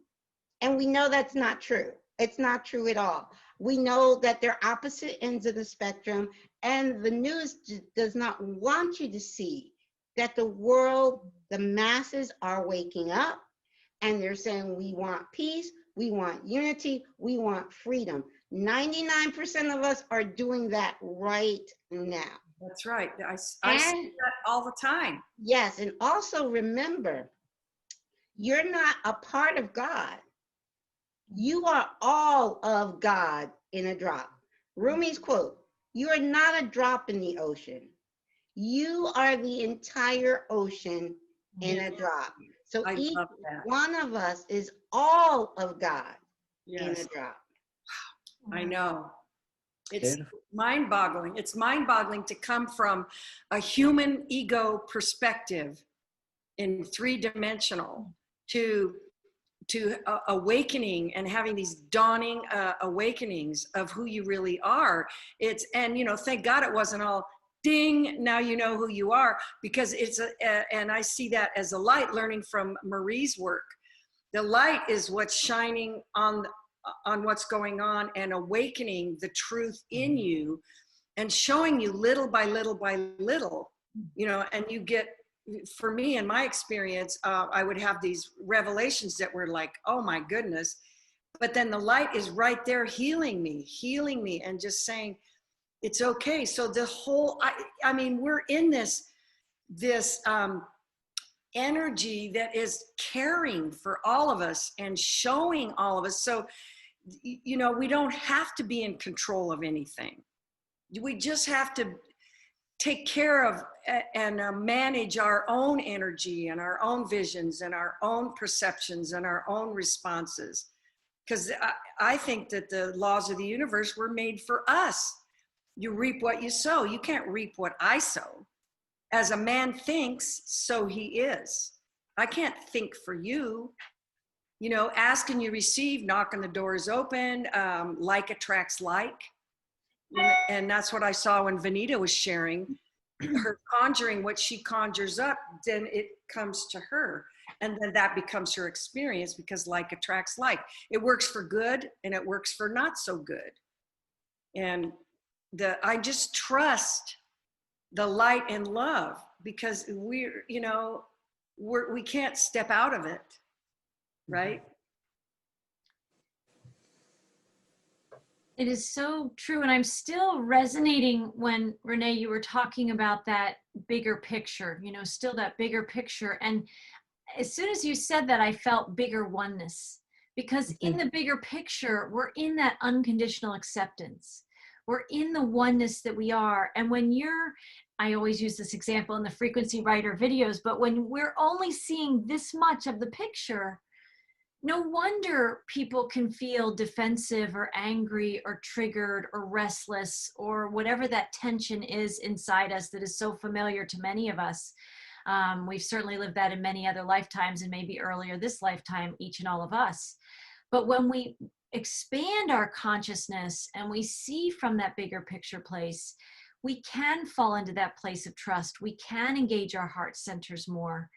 And we know that's not true. It's not true at all. We know that they're opposite ends of the spectrum, and the news does not want you to see that the world, the masses are waking up, and they're saying, we want peace, we want unity, we want freedom. 99% of us are doing that right now. That's right. I see that all the time. Yes, and also remember, you're not a part of God. You are all of God in a drop. Rumi's quote, you are not a drop in the ocean. You are the entire ocean in a drop. So each one of us is all of God in a drop. I know. It's mind-boggling. It's mind-boggling to come from a human ego perspective in three-dimensional to awakening and having these dawning awakenings of who you really are. It's, and you know, thank God it wasn't all ding, now you know who you are, because it's and I see that as a light, learning from Marie's work. The light is what's shining on what's going on and awakening the truth in you and showing you little by little by little, you know, and you get, for me, in my experience, I would have these revelations that were like, oh my goodness, but then the light is right there healing me and just saying, it's okay. So the whole, I mean, we're in this energy that is caring for all of us and showing all of us. So, you know, we don't have to be in control of anything. We just have to take care of and manage our own energy and our own visions and our own perceptions and our own responses. Because I think that the laws of the universe were made for us. You reap what you sow. You can't reap what I sow. As a man thinks, so he is. I can't think for you. You know, ask and you receive, knock and the door is open, like attracts like. And that's what I saw when Vanita was sharing. Her conjuring, what she conjures up, then it comes to her. And then that becomes her experience, because like attracts like. It works for good and it works for not so good. And I just trust the light and love, because we're, you know, we can't step out of it, right? It is so true. And I'm still resonating when, Renee, you were talking about that bigger picture, you know, still that bigger picture. And as soon as you said that, I felt bigger oneness, because in the bigger picture, we're in that unconditional acceptance. We're in the oneness that we are. And when I always use this example in the frequency writer videos, but when we're only seeing this much of the picture, no wonder people can feel defensive or angry or triggered or restless, or whatever that tension is inside us that is so familiar to many of us. We've certainly lived that in many other lifetimes, and maybe earlier this lifetime, each and all of us. But when we expand our consciousness and we see from that bigger picture place, we can fall into that place of trust. We can engage our heart centers more.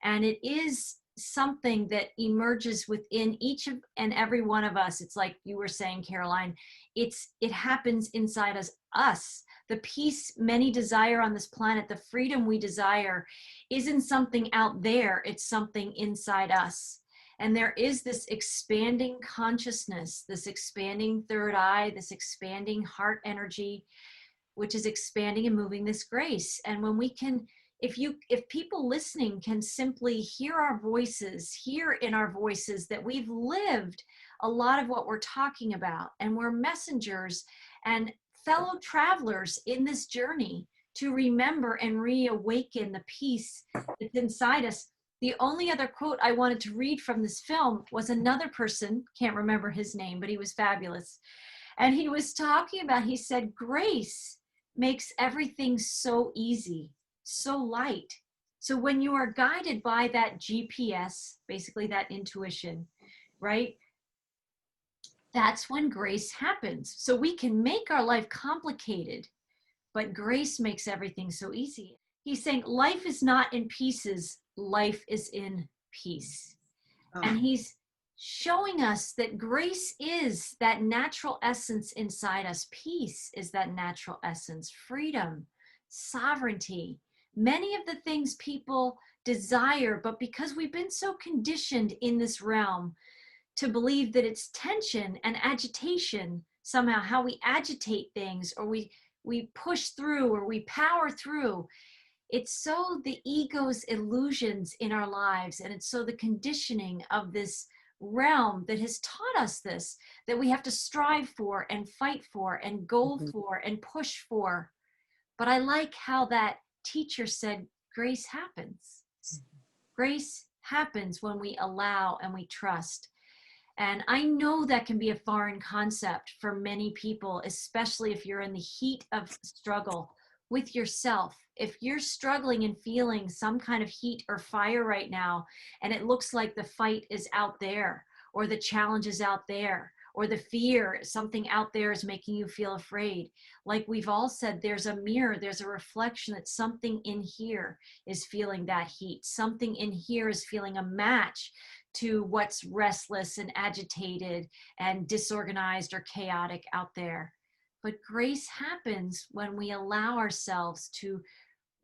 And it is something that emerges within each and every one of us. It's like you were saying, Caroline, it happens inside us. The peace many desire on this planet, the freedom we desire, isn't something out there. It's something inside us. And there is this expanding consciousness, this expanding third eye, this expanding heart energy, which is expanding and moving this grace. And when we can, if people listening can simply hear our voices, hear in our voices that we've lived a lot of what we're talking about, and we're messengers and fellow travelers in this journey to remember and reawaken the peace that's inside us. The only other quote I wanted to read from this film was another person, can't remember his name, but he was fabulous. And he was talking about, he said, grace makes everything so easy, so light. So when you are guided by that GPS, basically that intuition, right? That's when grace happens. So we can make our life complicated, but grace makes everything so easy. He's saying life is not in pieces, life is in peace. And he's showing us that grace is that natural essence inside us. Peace is that natural essence. Freedom, sovereignty, many of the things people desire, but because we've been so conditioned in this realm to believe that it's tension and agitation, somehow how we agitate things, or we push through, or we power through. It's so the ego's illusions in our lives, and it's so the conditioning of this realm that has taught us this, that we have to strive for and fight for and goal for and push for. But I like how that teacher said, grace happens. Grace happens when we allow and we trust. And I know that can be a foreign concept for many people, especially if you're in the heat of struggle with yourself. If you're struggling and feeling some kind of heat or fire right now, and it looks like the fight is out there, or the challenge is out there, or the fear, something out there is making you feel afraid. Like we've all said, there's a mirror, there's a reflection that something in here is feeling that heat. Something in here is feeling a match to what's restless and agitated and disorganized or chaotic out there. But grace happens when we allow ourselves to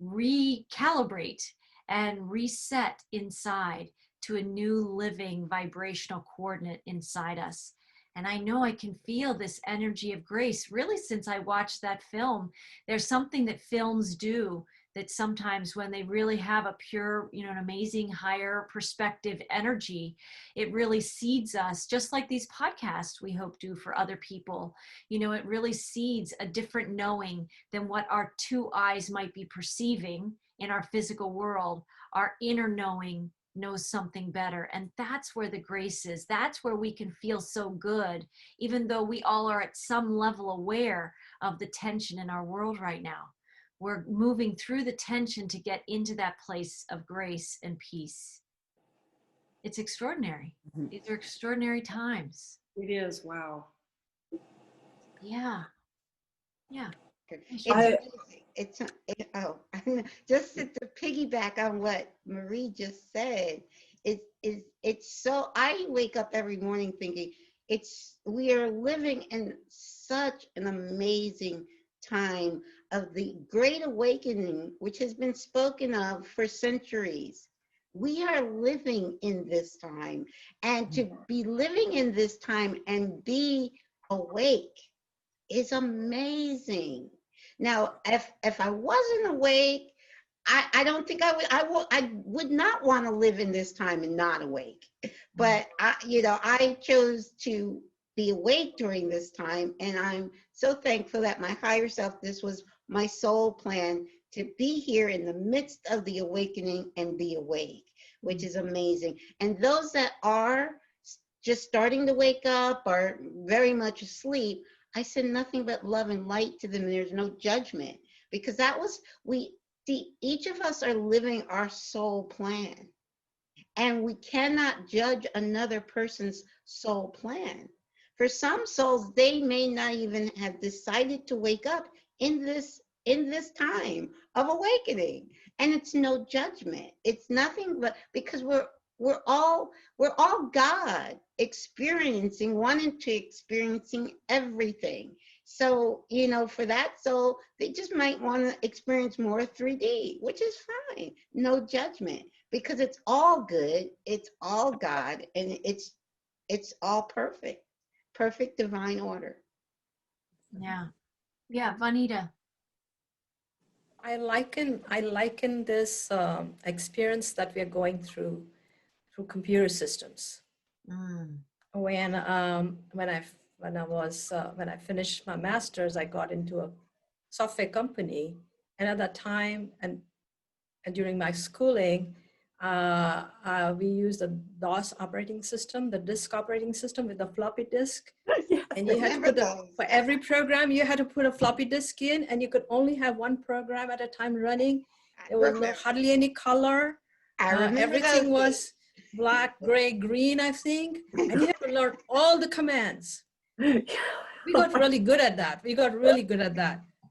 recalibrate and reset inside to a new living vibrational coordinate inside us. And I know I can feel this energy of grace really since I watched that film. There's something that films do that sometimes when they really have a pure, an amazing higher perspective energy, it really seeds us, just like these podcasts we hope do for other people. It really seeds a different knowing than what our two eyes might be perceiving in our physical world. Our inner knowing knows something better. And that's where the grace is. That's where we can feel so good, even though we all are at some level aware of the tension in our world right now. We're moving through the tension to get into that place of grace and peace. It's extraordinary. These are extraordinary times. It is. Wow. Yeah. Yeah. It's just to piggyback on what Marie just said, it's so, I wake up every morning thinking we are living in such an amazing time of the Great Awakening, which has been spoken of for centuries. We are living in this time, and to be living in this time and be awake is amazing. Now, if I wasn't awake, I don't think I would not want to live in this time and not awake. But I chose to be awake during this time, and I'm so thankful that my higher self, this was my soul plan, to be here in the midst of the awakening and be awake, which is amazing. And those that are just starting to wake up or very much asleep, I said nothing but love and light to them. There's no judgment, because each of us are living our soul plan, and we cannot judge another person's soul plan. For some souls, they may not even have decided to wake up in this time of awakening, and it's no judgment. It's nothing but because we're all God wanting to experiencing everything. So, for that soul, they just might want to experience more 3D, which is fine. No judgment, because it's all good. It's all God, and it's all perfect divine order. Yeah. Yeah. Vanita. I liken this experience that we are going through computer systems. When I finished my master's, I got into a software company, and at that time and during my schooling, we used the DOS operating system, the disk operating system with the floppy disk. Yes, and you had to put for every program, you had to put a floppy disk in, and you could only have one program at a time running. There was hardly any color. Everything was black, gray, green, I think. And you had to learn all the commands. We got really good at that.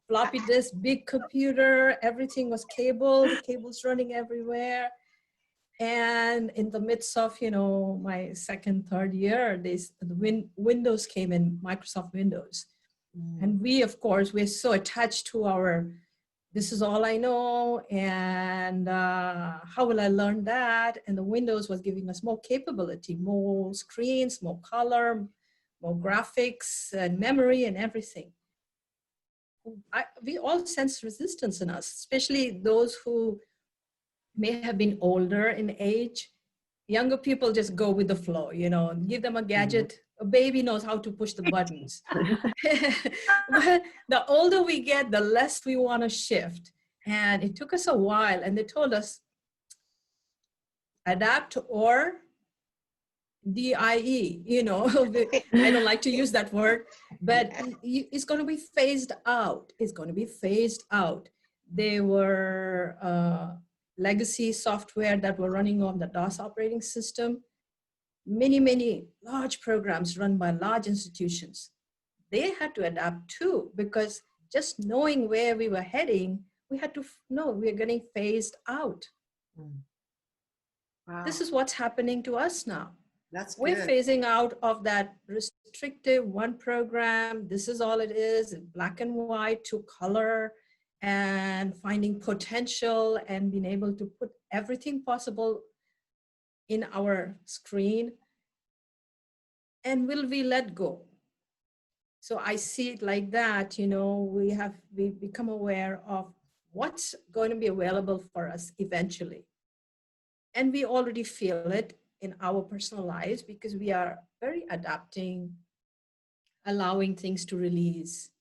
Floppy disk, big computer, everything was cables running everywhere. And in the midst of, my second, third year, the Windows came in, Microsoft Windows. And we, of course, we're so attached to this is all I know, and how will I learn that? And the Windows was giving us more capability, more screens, more color, more graphics, and memory, and everything. We all sense resistance in us, especially those who may have been older in age. Younger people just go with the flow, give them a gadget. A baby knows how to push the buttons. But the older we get, the less we want to shift. And it took us a while, and they told us, adapt or DIE, you know, I don't like to use that word, but it's going to be phased out. It's going to be phased out. They were legacy software that were running on the DOS operating system. Many large programs run by large institutions. They had to adapt too, because just knowing where we were heading, we had to know we're getting phased out. Wow. This is what's happening to us now. That's We're good. phasing out of that restrictive one program. This is all it is, black and white to color, and finding potential and being able to put everything possible in our screen. And will we let go? So I see it like that, you know, we become aware of what's going to be available for us eventually. And we already feel it in our personal lives because we are very adapting, allowing things to release.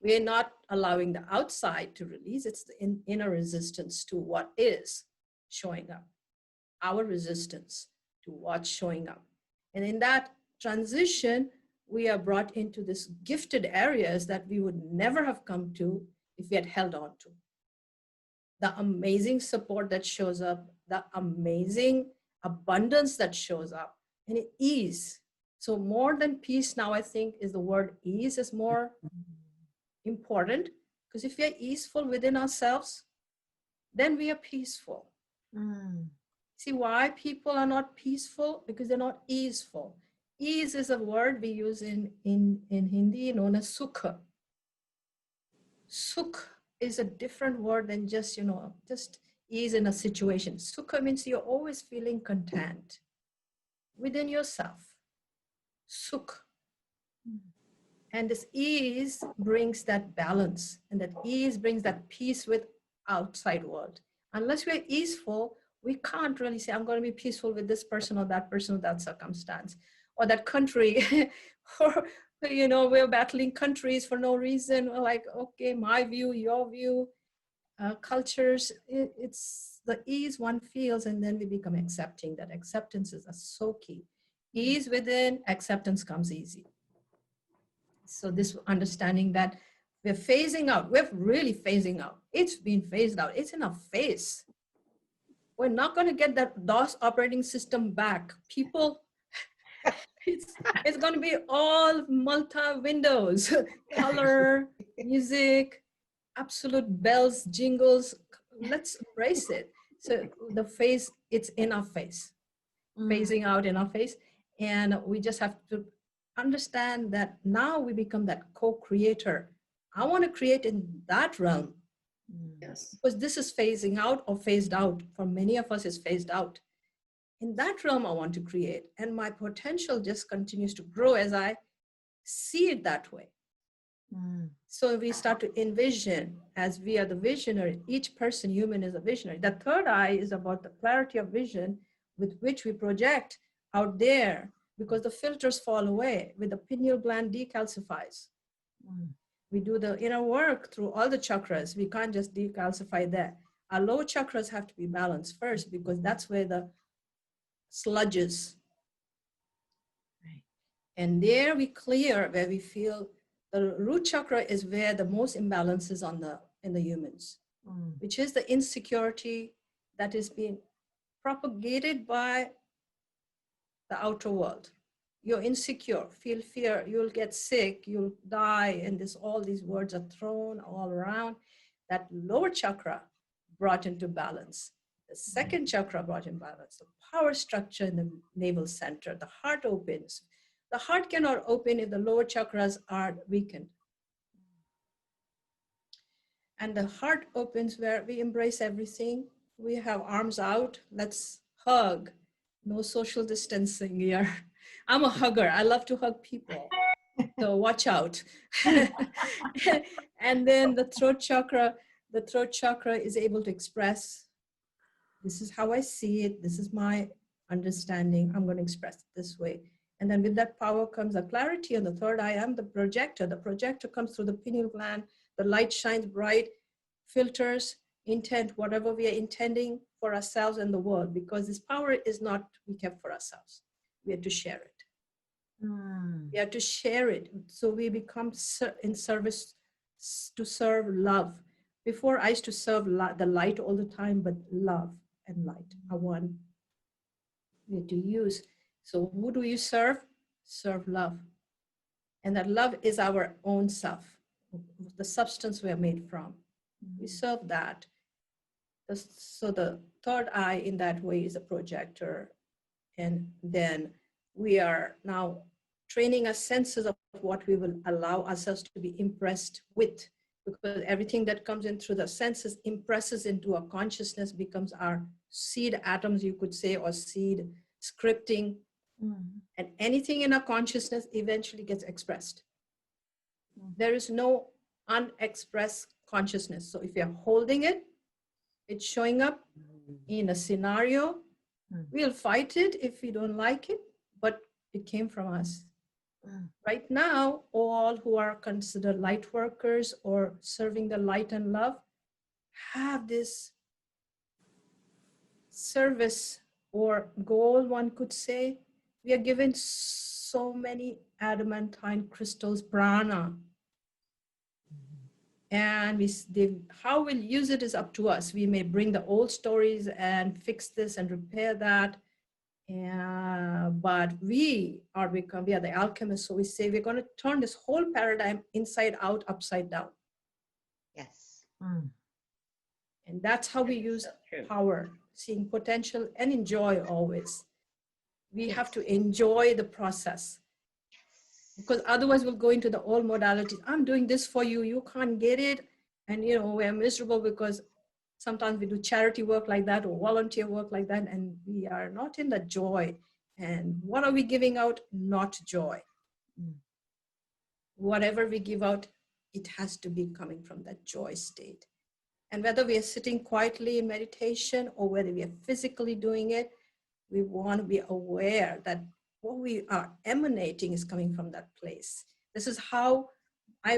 We're not allowing the outside to release. It's the inner resistance to what is showing up, our resistance to what's showing up. And in that transition, we are brought into this gifted areas that we would never have come to if we had held on to. The amazing support that shows up, the amazing abundance that shows up, and ease. So more than peace now, I think, is the word ease is more important, because if we are easeful within ourselves, then we are peaceful. See why people are not peaceful? Because they're not easeful. Ease is a word we use in Hindi known as sukha. Sukh is a different word than just, you know, just ease in a situation. Sukha means you're always feeling content within yourself. Sukh. And this ease brings that balance, and that ease brings that peace with outside world. Unless we're easeful, we can't really say, I'm going to be peaceful with this person or that circumstance or that country. Or, you know, we're battling countries for no reason. We're like, okay, my view, your view, cultures, it's the ease one feels, and then we become accepting. That acceptance is so key. Ease within, acceptance comes easy. So this understanding that we're phasing out, we're really phasing out. It's been phased out. It's in our face. We're not going to get that DOS operating system back. People, it's going to be all multi-windows, color, music, absolute bells, jingles. Let's embrace it. So the phase, it's in our face, phasing out in our face. And we just have to understand that now we become that co-creator. I want to create in that realm. Yes. Because this is phasing out or phased out. For many of us, it's phased out. In that realm, I want to create. And my potential just continues to grow as I see it that way. So we start to envision, as we are the visionary, each person, human, is a visionary. The third eye is about the clarity of vision with which we project out there, because the filters fall away with the pineal gland decalcifies. We do the inner work through all the chakras. We can't just decalcify that. Our lower chakras have to be balanced first, because that's where the sludge is. Right. And there we clear where we feel the root chakra is where the most imbalance is in the humans, which is the insecurity that is being propagated by the outer world. You're insecure, feel fear, you'll get sick, you'll die, and all these words are thrown all around. That lower chakra brought into balance. The second chakra brought in balance. The power structure in the navel center. The heart opens. The heart cannot open if the lower chakras are weakened. And the heart opens where we embrace everything. We have arms out. Let's hug. No social distancing here. I'm a hugger. I love to hug people. So watch out. And then the throat chakra is able to express, this is how I see it. This is my understanding. I'm going to express it this way. And then with that power comes a clarity on the third eye. I'm the projector. The projector comes through the pineal gland. The light shines bright, filters, intent, whatever we are intending for ourselves and the world, because this power is not to be kept for ourselves. we have to share it. Mm. We have to share it. So we become in service to serve love. Before I used to serve the light all the time, but love and light are one. We have to use. So who do you serve? Serve love. And that love is our own self, the substance we are made from. We serve that. So the third eye in that way is a projector. And then we are now training our senses of what we will allow ourselves to be impressed with, because everything that comes in through the senses impresses into our consciousness, becomes our seed atoms, you could say, or seed scripting. And anything in our consciousness eventually gets expressed. There is no unexpressed consciousness. So if you're holding it, it's showing up in a scenario. We'll fight it if we don't like it, but it came from us. Right now, all who are considered light workers or serving the light and love have this service or goal, one could say. We are given so many adamantine crystals, prana. And how we'll use it is up to us. We may bring the old stories and fix this and repair that. But we are the alchemists. So we say we're going to turn this whole paradigm inside out, upside down. Yes. And that's how we use power, seeing potential and enjoy always. We have to enjoy the process. Because otherwise we'll go into the old modalities. I'm doing this for you. You can't get it. And, we're miserable because sometimes we do charity work like that or volunteer work like that, and we are not in the joy. And what are we giving out? Not joy. Whatever we give out, it has to be coming from that joy state. And whether we are sitting quietly in meditation or whether we are physically doing it, we want to be aware that what we are emanating is coming from that place. This is how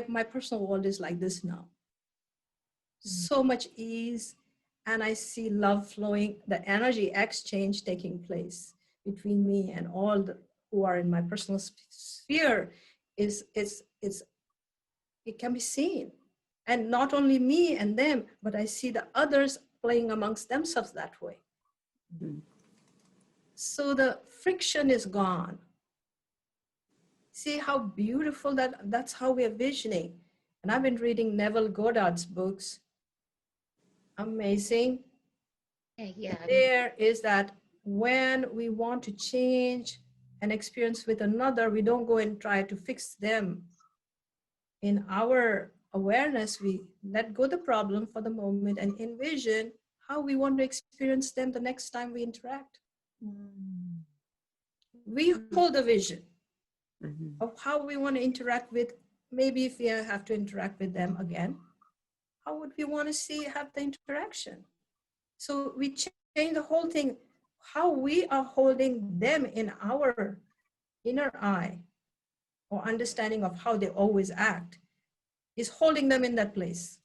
my personal world is like this now. So much ease, and I see love flowing, the energy exchange taking place between me and all who are in my personal sphere it can be seen. And not only me and them, but I see the others playing amongst themselves that way. So the friction is gone. See how beautiful that's how we are visioning. And I've been reading Neville Goddard's books. Amazing. Yeah. There is that when we want to change an experience with another, we don't go and try to fix them. In our awareness, we let go the problem for the moment and envision how we want to experience them the next time we interact. We hold the vision of how we want to interact with, maybe if we have to interact with them again, how would we want to have the interaction? So we change the whole thing, how we are holding them in our inner eye or understanding of how they always act is holding them in that place.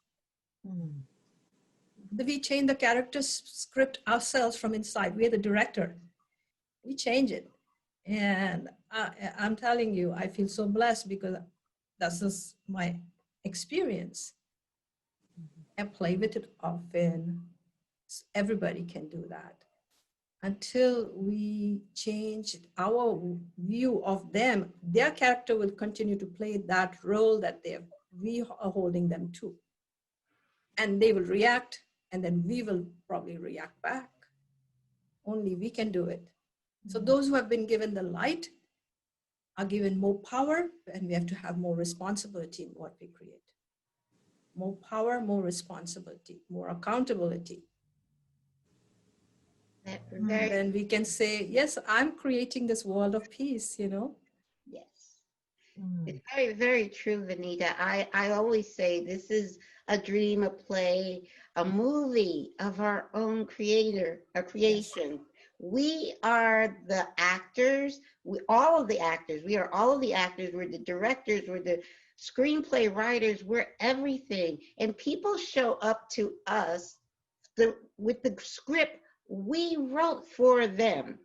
We change the character script ourselves from inside. We're the director. We change it. And I'm telling you, I feel so blessed because that's just my experience. I play with it often. Everybody can do that. Until we change our view of them, their character will continue to play that role that we are holding them to. And they will react, and then we will probably react back. Only we can do it. So those who have been given the light are given more power, and we have to have more responsibility in what we create. More power, more responsibility, more accountability. Then we can say, yes, I'm creating this world of peace, Yes. It's very, very true, Vanita. I always say this is a dream, a play, a movie of our own creation. Yes. We are the actors. All of the actors. We are all of the actors. We're the directors. We're the screenplay writers. We're everything. And people show up to us with the script we wrote for them.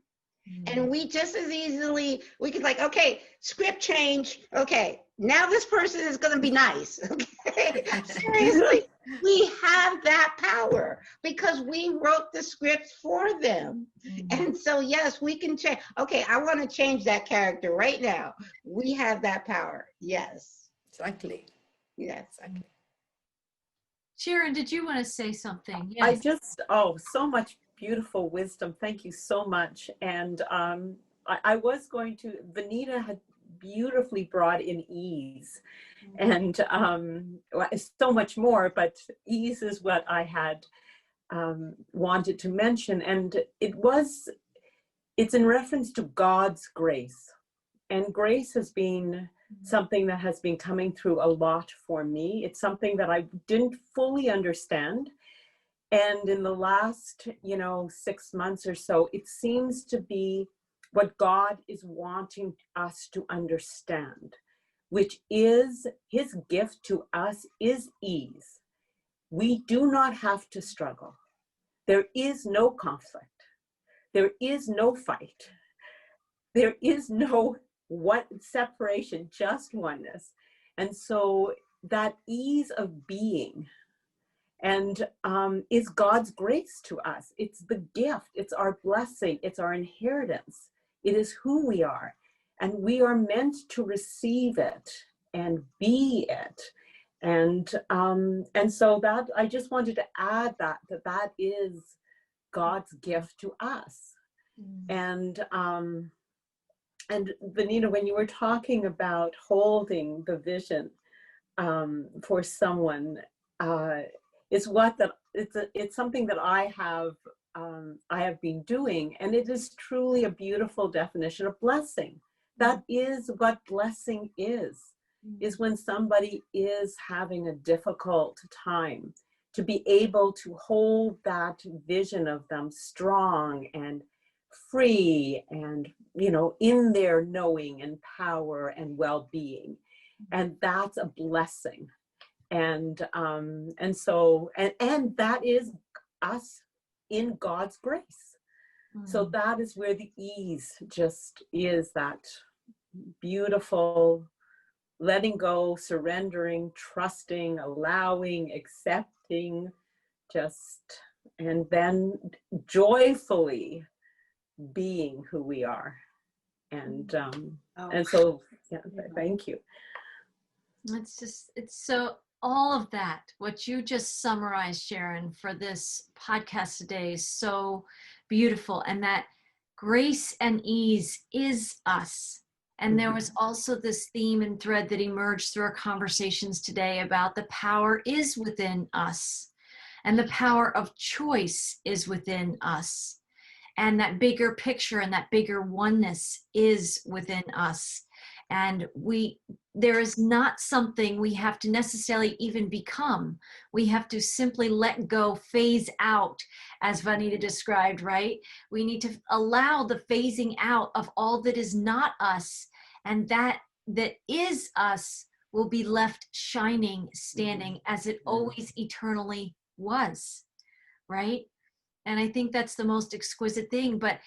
And we just as easily, we could like, okay, script change. Okay, now this person is going to be nice. Okay, seriously, we have that power because we wrote the scripts for them. And so, yes, we can change. Okay, I want to change that character right now. We have that power. Yes. Exactly. Yes. Exactly. Sharon, did you want to say something? I Yes. just, so much beautiful wisdom. Thank you so much. And I was going to, Vanita had beautifully brought in ease and so much more, but ease is what I had wanted to mention. And it's in reference to God's grace. And grace has been something that has been coming through a lot for me. It's something that I didn't fully understand. And in the last, 6 months or so, it seems to be what God is wanting us to understand, which is his gift to us is ease. We do not have to struggle. There is no conflict. There is no fight. There is no separation, just oneness. And so that ease of being and is God's grace to us. It's the gift, it's our blessing, it's our inheritance. It is who we are. And we are meant to receive it and be it. And so that I just wanted to add that is God's gift to us. And Vanita, when you were talking about holding the vision for someone, it's something that I have been doing, and it is truly a beautiful definition of blessing. That is what blessing is when somebody is having a difficult time, to be able to hold that vision of them strong and free and, in their knowing and power and well-being. And that's a blessing. And so that is us in God's grace. So that is where the ease just is, that beautiful letting go, surrendering, trusting, allowing, accepting, and then joyfully being who we are. And so, yeah, thank you. It's so, all of that, what you just summarized, Sharon, for this podcast today is so beautiful. And that grace and ease is us. And there was also this theme and thread that emerged through our conversations today about the power is within us. And the power of choice is within us. And that bigger picture and that bigger oneness is within us. And there is not something we have to necessarily even become. We have to simply let go, phase out, as Vanita described, right? We need to allow the phasing out of all that is not us, and that is us will be left shining, standing as it always eternally was, right? And I think that's the most exquisite thing. But,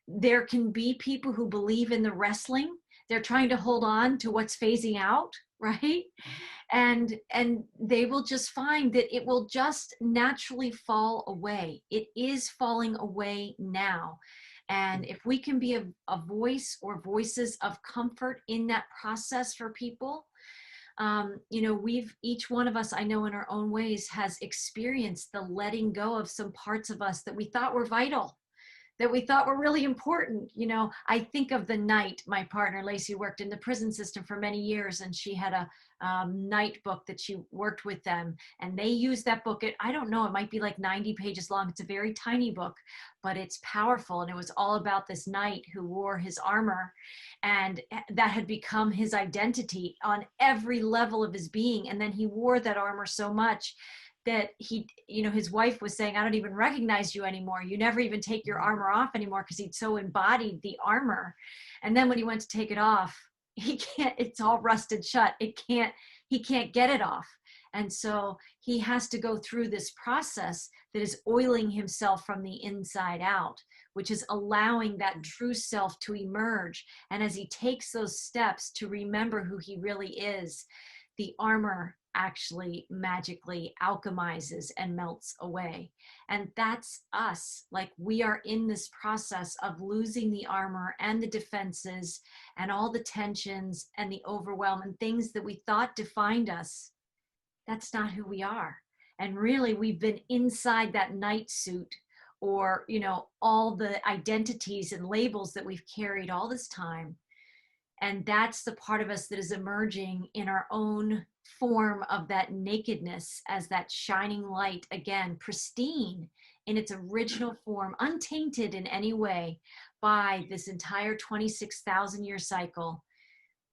there can be people who believe in the wrestling. They're trying to hold on to what's phasing out, right? And they will just find that it will just naturally fall away. It is falling away now. And if we can be a voice or voices of comfort in that process for people, each one of us, I know in our own ways, has experienced the letting go of some parts of us that we thought were vital, that we thought were really important. I think of the night, my partner, Lacey, worked in the prison system for many years, and she had a night book that she worked with them. And they used that book. I don't know, it might be like 90 pages long. It's a very tiny book, but it's powerful. And it was all about this knight who wore his armor, and that had become his identity on every level of his being. And then he wore that armor so much that his wife was saying, I don't even recognize you anymore. You never even take your armor off anymore, because he'd so embodied the armor. And then when he went to take it off, it's all rusted shut. He can't get it off. And so he has to go through this process that is oiling himself from the inside out, which is allowing that true self to emerge. And as he takes those steps to remember who he really is, the armor actually magically alchemizes and melts away. And that's us. Like, we are in this process of losing the armor and the defenses and all the tensions and the overwhelm and things that we thought defined us. That's not who we are. And really, we've been inside that night suit, or, you know, all the identities and labels that we've carried all this time. And that's the part of us that is emerging in our own form of that nakedness as that shining light, again, pristine in its original form, untainted in any way by this entire 26,000 year cycle.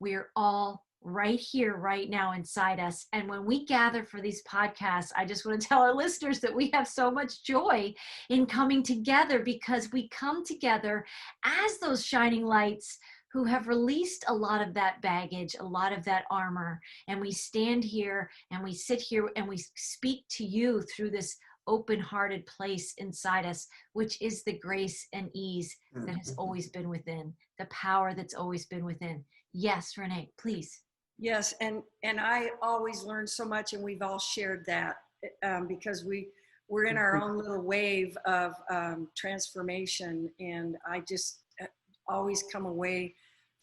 We're all right here, right now inside us. And when we gather for these podcasts, I just want to tell our listeners that we have so much joy in coming together, because we come together as those shining lights who have released a lot of that baggage, a lot of that armor. And we stand here and we sit here and we speak to you through this open-hearted place inside us, which is the grace and ease that has always been within, the power that's always been within. Yes, Renee, please. Yes, and I always learn so much, and we've all shared that because we're in our own little wave of transformation, and I just always come away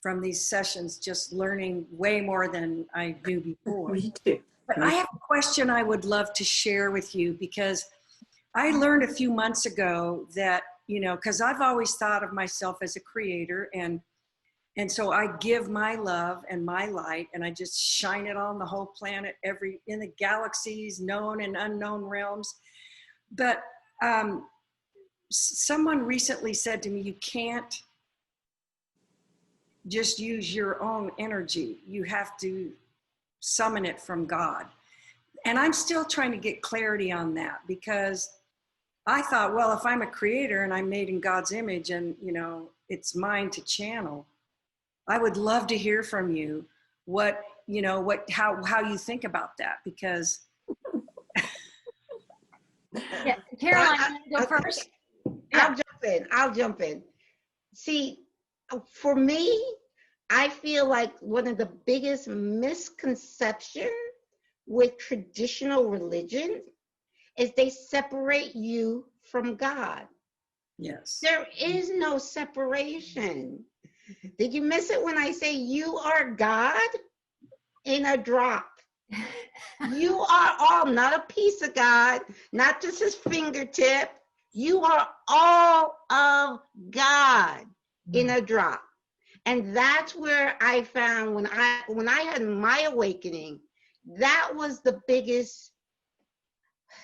from these sessions just learning way more than I knew before. Me too. But I have a question I would love to share with you, because I learned a few months ago that, you know, because I've always thought of myself as a creator, and so I give my love and my light, and I just shine it on the whole planet, in the galaxies, known and unknown realms. But someone recently said to me, you can't just use your own energy. You have to summon it from God. And I'm still trying to get clarity on that, because I thought, well, if I'm a creator and I'm made in God's image and, you know, it's mine to channel, I would love to hear from you how you think about that, because. Yeah, Caroline, you go first. Yeah. I'll jump in. See, for me, I feel like one of the biggest misconceptions with traditional religion is they separate you from God. Yes. There is no separation. Did you miss it when I say you are God in a drop? You are all, not a piece of God, not just his fingertip. You are all of God in a drop. And that's where I found when I had my awakening, that was the biggest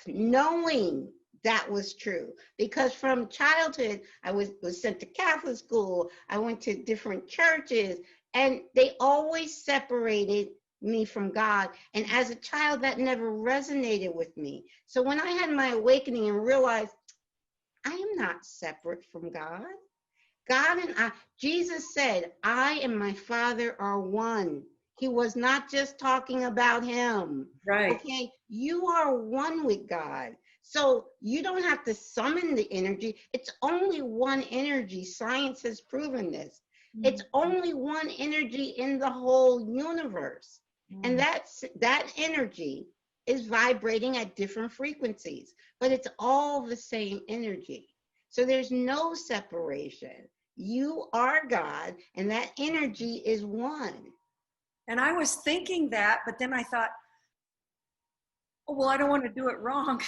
knowing that was true. Because from childhood, I was sent to Catholic school. I went to different churches, and they always separated me from God. And as a child, that never resonated with me. So when I had my awakening and realized I am not separate from God. God and I, Jesus said, I and my Father are one. He was not just talking about him. Right. Okay, you are one with God. So you don't have to summon the energy. It's only one energy. Science has proven this. It's only one energy in the whole universe. And that energy is vibrating at different frequencies, but it's all the same energy. So there's no separation. You are God, and that energy is one. And I was thinking that, but then I thought, oh, well, I don't want to do it wrong.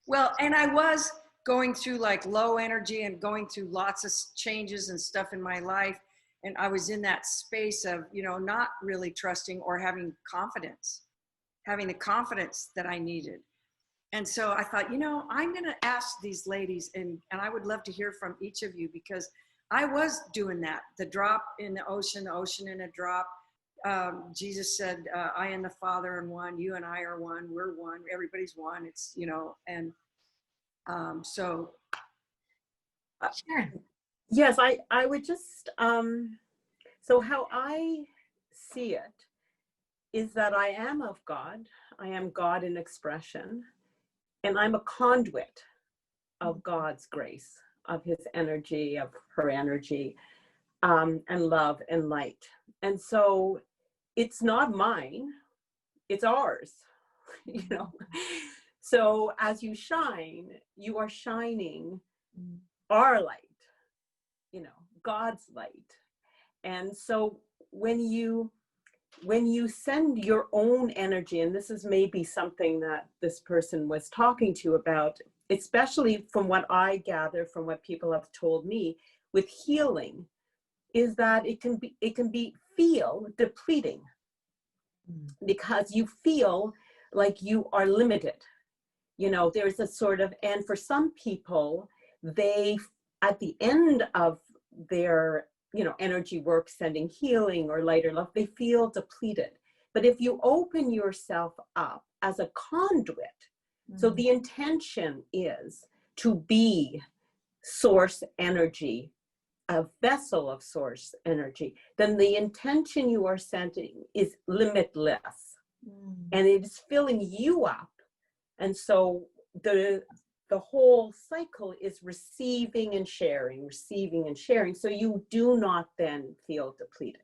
Well, and I was going through like low energy and going through lots of changes and stuff in my life. And I was in that space of, you know, not really trusting or having the confidence that I needed. And so I thought, you know, I'm going to ask these ladies, and I would love to hear from each of you, because I was doing that. The drop in the ocean in a drop. Jesus said, I and the Father are one, you and I are one, we're one, everybody's one. It's, you know, and so. Sure. Yes, I would just, so how I see it is that I am of God. I am God in expression, and I'm a conduit of God's grace, of his energy, of her energy, and love and light. And so it's not mine, it's ours, you know. So as you shine, you are shining our light, you know, God's light. And so when you send your own energy, and this is maybe something that this person was talking to about, especially from what I gather from what people have told me with healing, is that it can feel depleting, because you feel like you are limited. You know, there's a sort of, and for some people, they, at the end of their, you know, energy work, sending healing or light or love, they feel depleted. But if you open yourself up as a conduit, so the intention is to be source energy, a vessel of source energy, then the intention you are sending is limitless, and it is filling you up. And so the whole cycle is receiving and sharing, receiving and sharing. So you do not then feel depleted.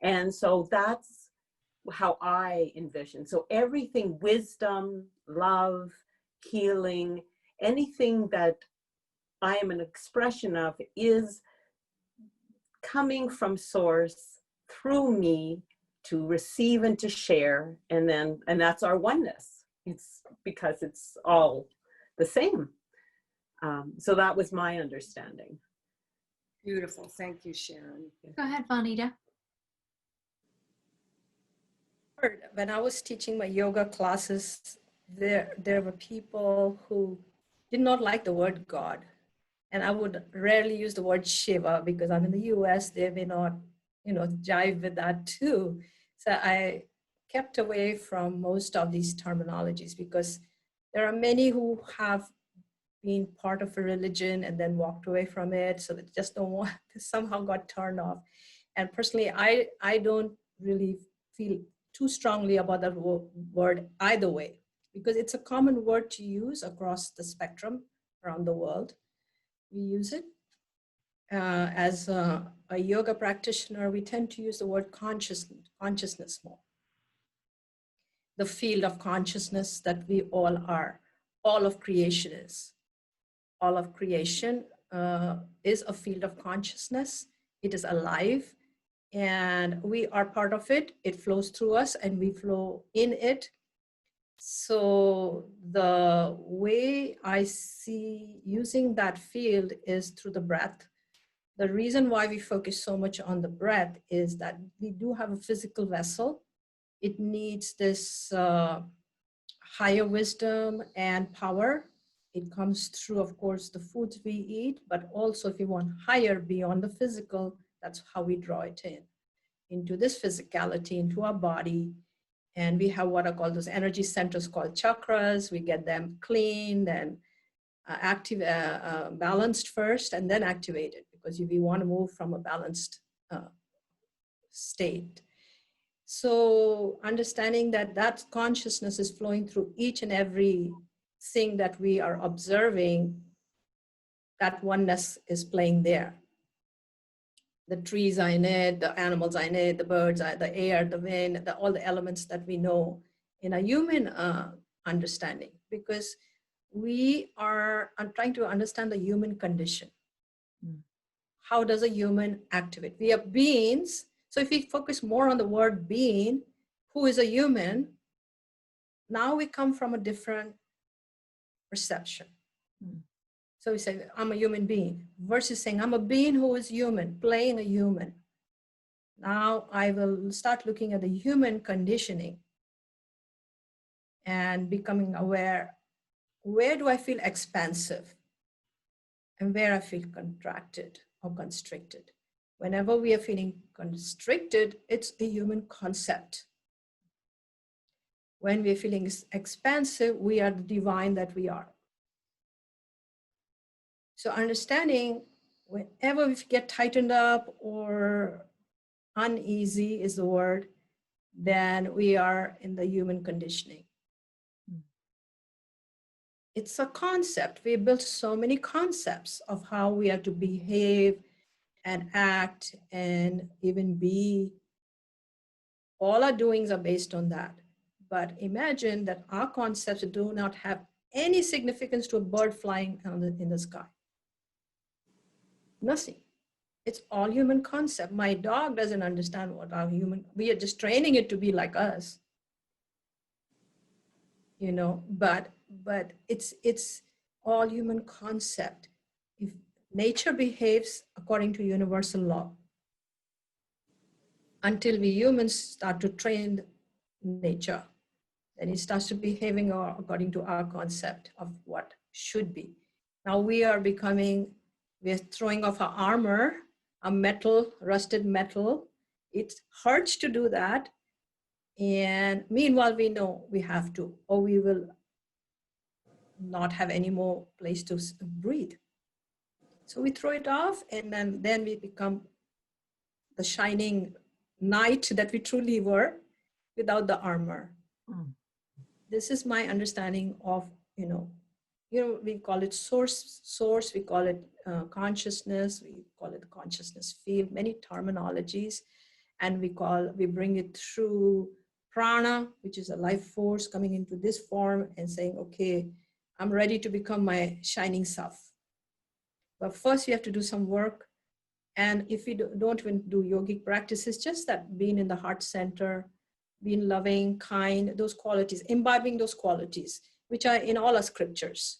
And so that's how I envision. So everything, wisdom, love, healing, anything that I am an expression of is coming from source through me to receive and to share. And that's our oneness. It's because it's all the same. So that was my understanding. Beautiful. Thank you, Sharon. Go ahead, Vanita. When I was teaching my yoga classes, there were people who did not like the word God. And I would rarely use the word Shiva because I'm in the US, they may not, you know, jive with that too. So I kept away from most of these terminologies because there are many who have been part of a religion and then walked away from it. So they just don't want, somehow got turned off. And personally, I don't really feel too strongly about that word either way, because it's a common word to use across the spectrum around the world. We use it. As a yoga practitioner, we tend to use the word consciousness more. The field of consciousness that we all are, all of creation is. All of creation is a field of consciousness. It is alive and we are part of it. It flows through us and we flow in it. So the way I see using that field is through the breath. The reason why we focus so much on the breath is that we do have a physical vessel. It needs this higher wisdom and power. It comes through, of course, the foods we eat, but also if you want higher beyond the physical, that's how we draw it into this physicality, into our body. And we have what are called those energy centers called chakras. We get them cleaned and balanced first and then activated, because we want to move from a balanced state. So understanding that consciousness is flowing through each and every thing that we are observing, that oneness is playing there. The trees are in it, the animals are in it, the birds are, the air, the wind, all the elements that we know in a human understanding, because I'm trying to understand the human condition. How does a human activate? We are beings. So if we focus more on the word being, who is a human, now we come from a different perception. So we say, I'm a human being, versus saying, I'm a being who is human, playing a human. Now I will start looking at the human conditioning and becoming aware, where do I feel expansive and where I feel contracted or constricted. Whenever we are feeling constricted, it's a human concept. When we're feeling expansive, we are the divine that we are. So understanding whenever we get tightened up or uneasy is the word, then we are in the human conditioning. It's a concept. We built so many concepts of how we have to behave and act and even be. All our doings are based on that. But imagine that our concepts do not have any significance to a bird flying in the sky. Nothing. It's all human concept. My dog doesn't understand what our human, we are just training it to be like us. You know, but it's all human concept. If nature behaves according to universal law, until we humans start to train nature, then it starts to behaving according to our concept of what should be. Now we're throwing off our armor, a metal, rusted metal. It hurts to do that. And meanwhile, we know we have to, or we will not have any more place to breathe. So we throw it off, and then we become the shining knight that we truly were without the armor. This is my understanding of, we call it source, we call it consciousness, we call it consciousness field, many terminologies, and we bring it through prana, which is a life force coming into this form and saying, okay, I'm ready to become my shining self. But first we have to do some work. And if we don't even do yogic practices, just that being in the heart center, being loving, kind, those qualities, imbibing those qualities, which are in all our scriptures.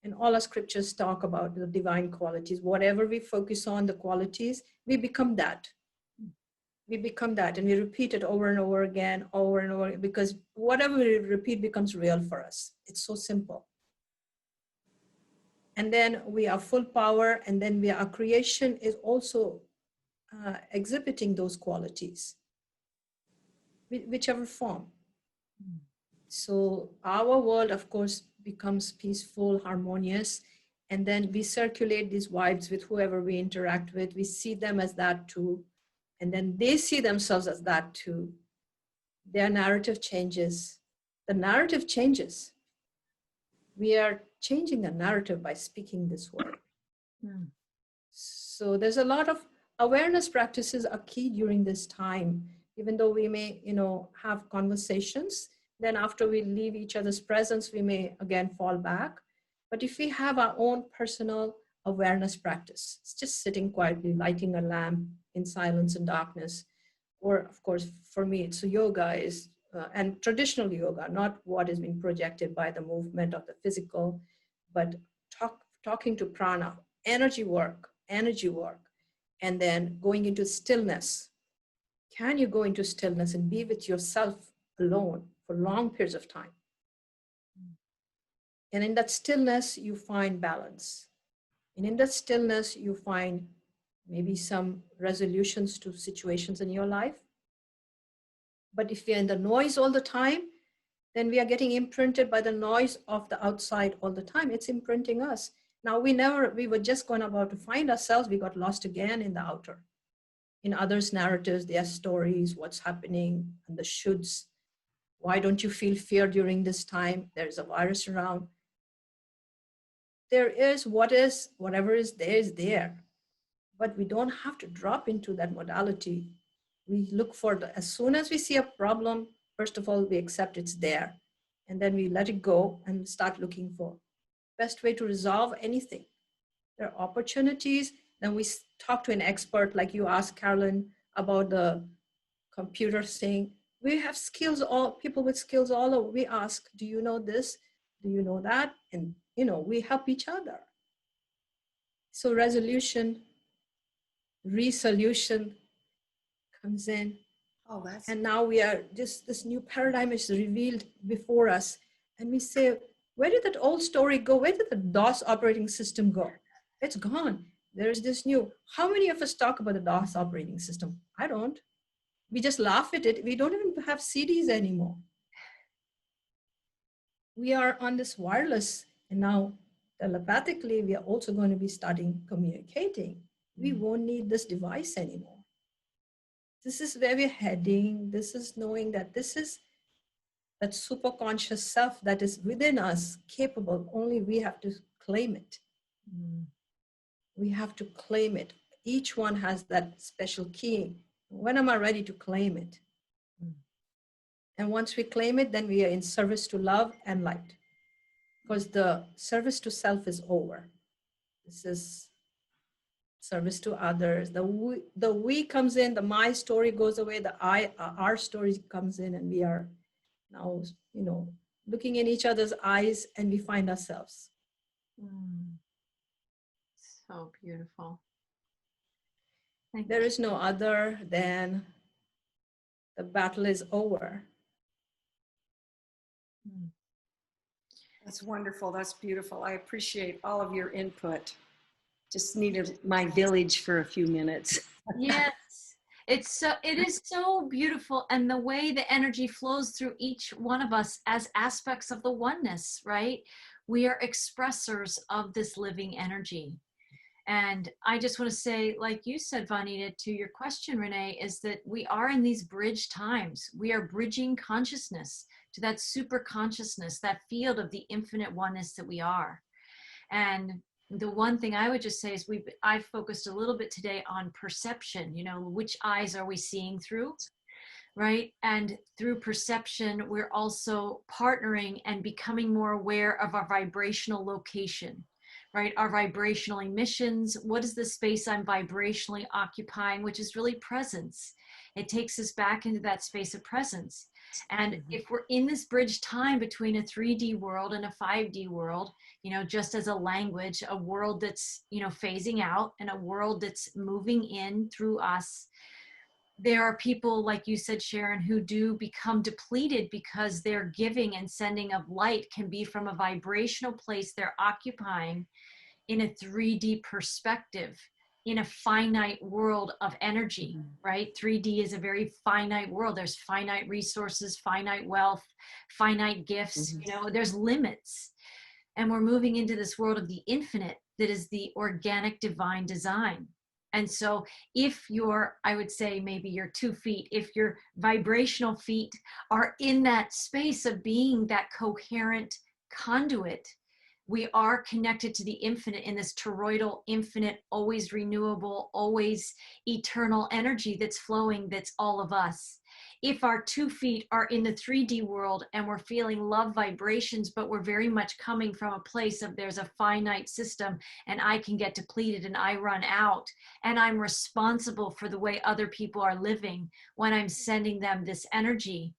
And all our scriptures talk about the divine qualities. Whatever we focus on, the qualities, we become that. We become that, and we repeat it over and over again, because whatever we repeat becomes real for us. It's so simple. And then we are full power, and then our creation is also exhibiting those qualities, whichever form. So our world, of course, becomes peaceful, harmonious, and then we circulate these vibes with whoever we interact with. We see them as that too, and then they see themselves as that too. Their narrative changes. The narrative changes. We are changing the narrative by speaking this word. So there's a lot of awareness practices are key during this time, even though we may, have conversations. Then after we leave each other's presence, we may again fall back. But if we have our own personal awareness practice, it's just sitting quietly, lighting a lamp in silence and darkness. Or of course, for me, it's yoga and traditional yoga, not what is being projected by the movement of the physical, but talking to prana, energy work, and then going into stillness. Can you go into stillness and be with yourself alone for long periods of time? And in that stillness, you find balance. And in that stillness, you find maybe some resolutions to situations in your life. But if we are in the noise all the time, then we are getting imprinted by the noise of the outside all the time. It's imprinting us. Now we were just going about to find ourselves. We got lost again in the outer. In others' narratives, their stories, what's happening, and the shoulds. Why don't you feel fear during this time? There's a virus around. There is whatever is there. But we don't have to drop into that modality. We look for as soon as we see a problem, first of all, we accept it's there. And then we let it go and start looking for best way to resolve anything. There are opportunities. Then we talk to an expert, like you asked Carolyn about the computer thing. We have skills, people with skills all over. We ask, do you know this? Do you know that? And, we help each other. So resolution, resolution comes in. Oh, that's. And now we are just, this new paradigm is revealed before us. And we say, where did that old story go? Where did the DOS operating system go? It's gone. There's this new. How many of us talk about the DOS operating system? I don't. We just laugh at it. We don't even have CDs anymore. We are on this wireless, and now telepathically, we are also going to be starting communicating. We won't need this device anymore. This is where we're heading. This is knowing that this is that super conscious self that is within us, capable. Only we have to claim it. Mm. We have to claim it. Each one has that special key. When am I ready to claim it? Mm. And once we claim it, then we are in service to love and light. Because the service to self is over. This is service to others. The we comes in, the my story goes away, the our story comes in, and we are now, looking in each other's eyes, and we find ourselves. Mm. So beautiful. Thank There you. is no other than the battle is over. Mm. That's wonderful. That's beautiful. I appreciate all of your input. Just needed my village for a few minutes. Yes, it is so beautiful, and the way the energy flows through each one of us as aspects of the oneness, right? We are expressors of this living energy. And I just want to say, like you said, Vanita, to your question, Renee, is that we are in these bridge times. We are bridging consciousness to that super consciousness, that field of the infinite oneness that we are. And the one thing I would just say is I've focused a little bit today on perception, which eyes are we seeing through, right? And through perception, we're also partnering and becoming more aware of our vibrational location, right? Our vibrational emissions. What is the space I'm vibrationally occupying, which is really presence. It takes us back into that space of presence. And if we're in this bridge time between a 3D world and a 5D world, just as a language, a world that's, phasing out and a world that's moving in through us, there are people, like you said, Sharon, who do become depleted because their giving and sending of light can be from a vibrational place they're occupying in a 3D perspective, in a finite world of energy, right? 3D is a very finite world. There's finite resources, finite wealth, finite gifts, there's limits. And we're moving into this world of the infinite that is the organic divine design. And so if I would say maybe your 2 feet, if your vibrational feet are in that space of being that coherent conduit, we are connected to the infinite in this toroidal, infinite, always renewable, always eternal energy that's flowing, that's all of us. If our 2 feet are in the 3D world and we're feeling love vibrations, but we're very much coming from a place of there's a finite system and I can get depleted and I run out and I'm responsible for the way other people are living when I'm sending them this energy,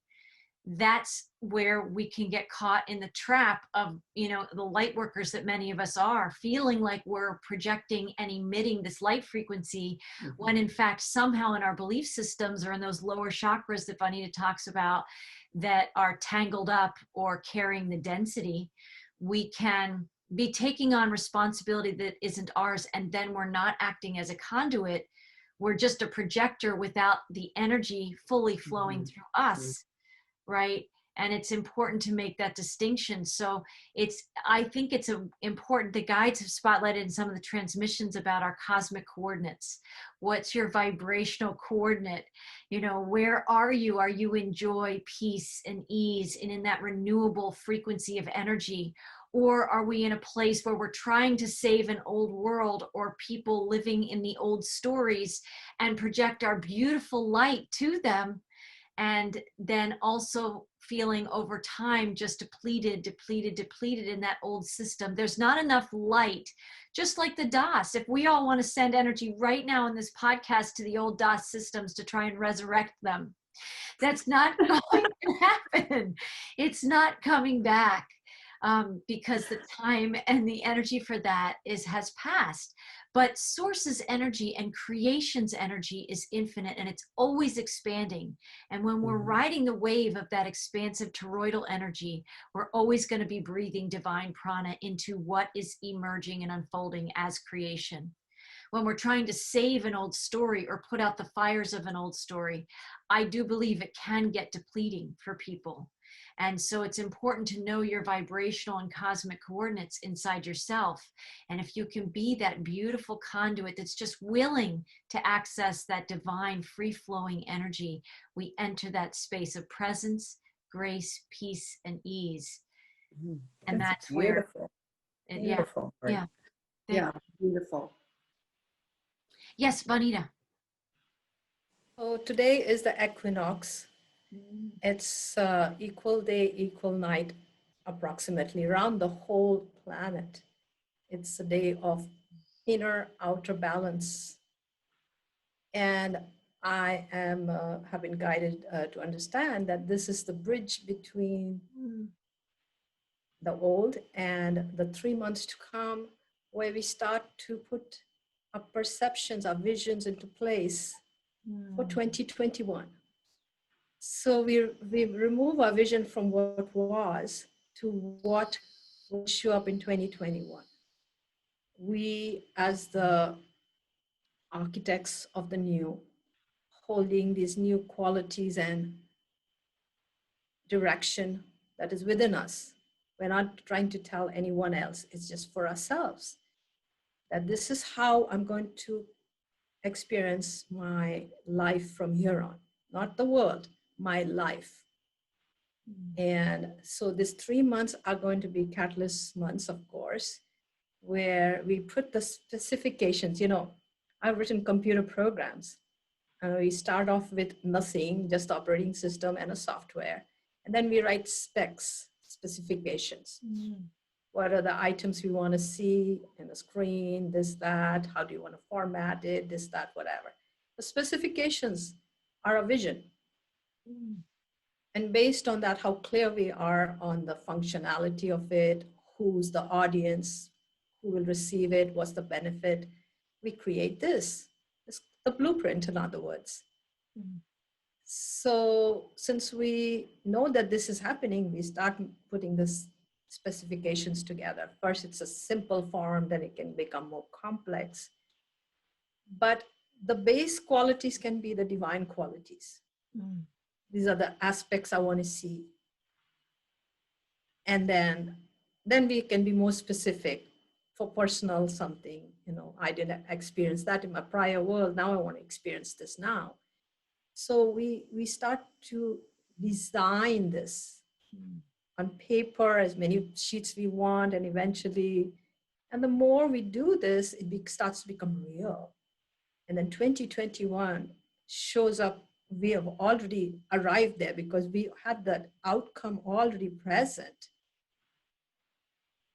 that's where we can get caught in the trap of, the light workers that many of us are, feeling like we're projecting and emitting this light frequency, when in fact, somehow in our belief systems or in those lower chakras that Vanita talks about that are tangled up or carrying the density, we can be taking on responsibility that isn't ours. And then we're not acting as a conduit. We're just a projector without the energy fully flowing through us. Right? And it's important to make that distinction. So I think it's important. The guides have spotlighted in some of the transmissions about our cosmic coordinates. What's your vibrational coordinate? Where are you? Are you in joy, peace, and ease, and in that renewable frequency of energy? Or are we in a place where we're trying to save an old world or people living in the old stories and project our beautiful light to them? And then also feeling over time just depleted in that old system. There's not enough light, just like the DOS. If we all want to send energy right now in this podcast to the old DOS systems to try and resurrect them, that's not going to happen. It's not coming back. Because the time and the energy for that has passed. But source's energy and creation's energy is infinite and it's always expanding. And when we're riding the wave of that expansive toroidal energy, we're always going to be breathing divine prana into what is emerging and unfolding as creation. When we're trying to save an old story or put out the fires of an old story, I do believe it can get depleting for people. And so it's important to know your vibrational and cosmic coordinates inside yourself. And if you can be that beautiful conduit that's just willing to access that divine, free-flowing energy, we enter that space of presence, grace, peace, and ease. And that's where, beautiful. yeah, Beautiful. yeah. Yeah, beautiful. Yes, Vanita. So today is the equinox. It's equal day, equal night, approximately around the whole planet. It's a day of inner outer balance. And I am have been guided to understand that this is the bridge between the old and the 3 months to come, where we start to put our perceptions, our visions into place for 2021. So we remove our vision from what was to what will show up in 2021. We, as the architects of the new, holding these new qualities and direction that is within us. We're not trying to tell anyone else. It's just for ourselves that this is how I'm going to experience my life from here on, not the world, my life. And so these 3 months are going to be catalyst months, of course, where we put the specifications. You know, I've written computer programs. We start off with nothing, just operating system and a software. And then we write specs, specifications. What are the items we want to see in the screen, this, that, how do you want to format it, this, that, whatever. The specifications are a vision. And based on that, how clear we are on the functionality of it, who's the audience, who will receive it, what's the benefit, we create this. It's the blueprint, in other words. So since we know that this is happening, we start putting this specifications together. First, it's a simple form, then it can become more complex. But the base qualities can be the divine qualities. These are the aspects I want to see. And then we can be more specific for personal something. You know, I didn't experience that in my prior world. Now I want to experience this now. So we start to design this on paper, as many sheets we want, and eventually, and the more we do this, it starts to become real. And then 2021 shows up. We have already arrived there because we had that outcome already present.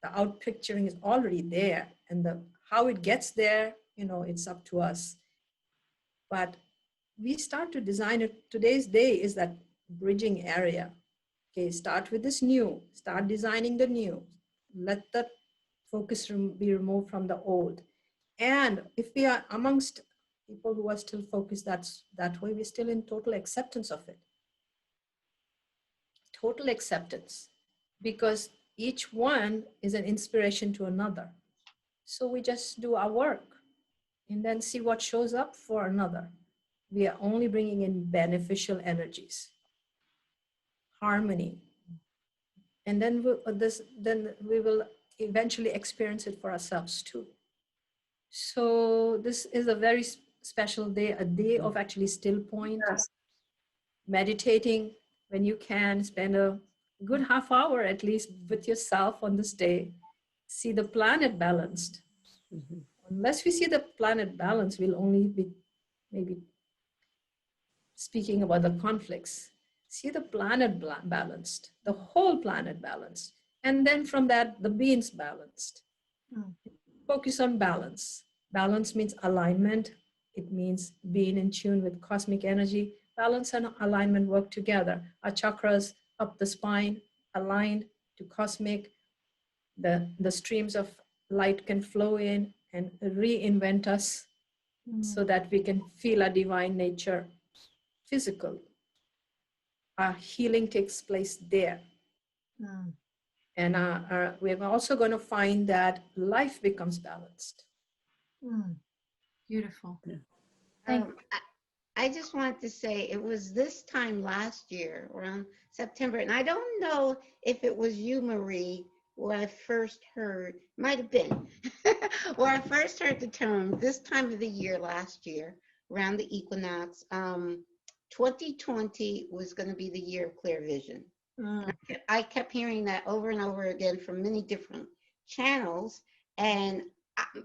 The outpicturing is already there, and how it gets there, you know, it's up to us. But we start to design it. Today's day is that bridging area. Okay, start with this new, start designing the new. Let the focus be removed from the old. And if we are amongst people who are still focused that way, we're still in total acceptance of it. Total acceptance, because each one is an inspiration to another. So we just do our work and then see what shows up for another. We are only bringing in beneficial energies, harmony. And then we will eventually experience it for ourselves too. So this is a very special day, a day of actually still point, Yes. meditating when you can, spend a good half hour at least with yourself on this day. See the planet balanced. Unless we see the planet balanced, we'll only be maybe speaking about the conflicts. See the planet balanced, the whole planet balanced. And then from that, the beings balanced. Focus on balance. Balance means alignment. It means being in tune with cosmic energy. Balance and alignment work together. Our chakras up the spine, aligned to cosmic. The streams of light can flow in and reinvent us so that we can feel our divine nature physically. Our healing takes place there. And we're also going to find that life becomes balanced. Beautiful. I, I just wanted to say it was this time last year, around September, and I don't know if it was you, Marie, where I first heard, might have been, where I first heard the term this time of the year last year, around the equinox. 2020 was going to be the year of clear vision. Mm. I kept hearing that over and over again from many different channels, and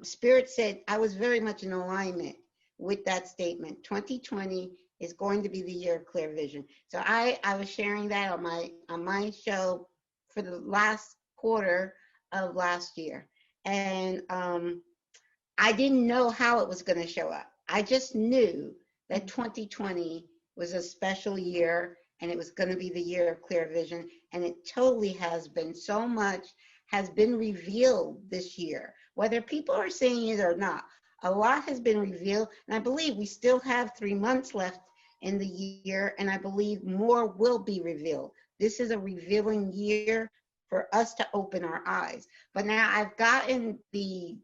Spirit said I was very much in alignment with that statement. 2020 is going to be the year of clear vision. So I was sharing that on my show for the last quarter of last year, and I didn't know how it was going to show up. I just knew that 2020 was a special year, and it was going to be the year of clear vision, and it totally has been. So much has been revealed this year, whether people are saying it or not. A lot has been revealed, and I believe we still have 3 months left in the year, and I believe more will be revealed. This is a revealing year for us to open our eyes. But now I've gotten the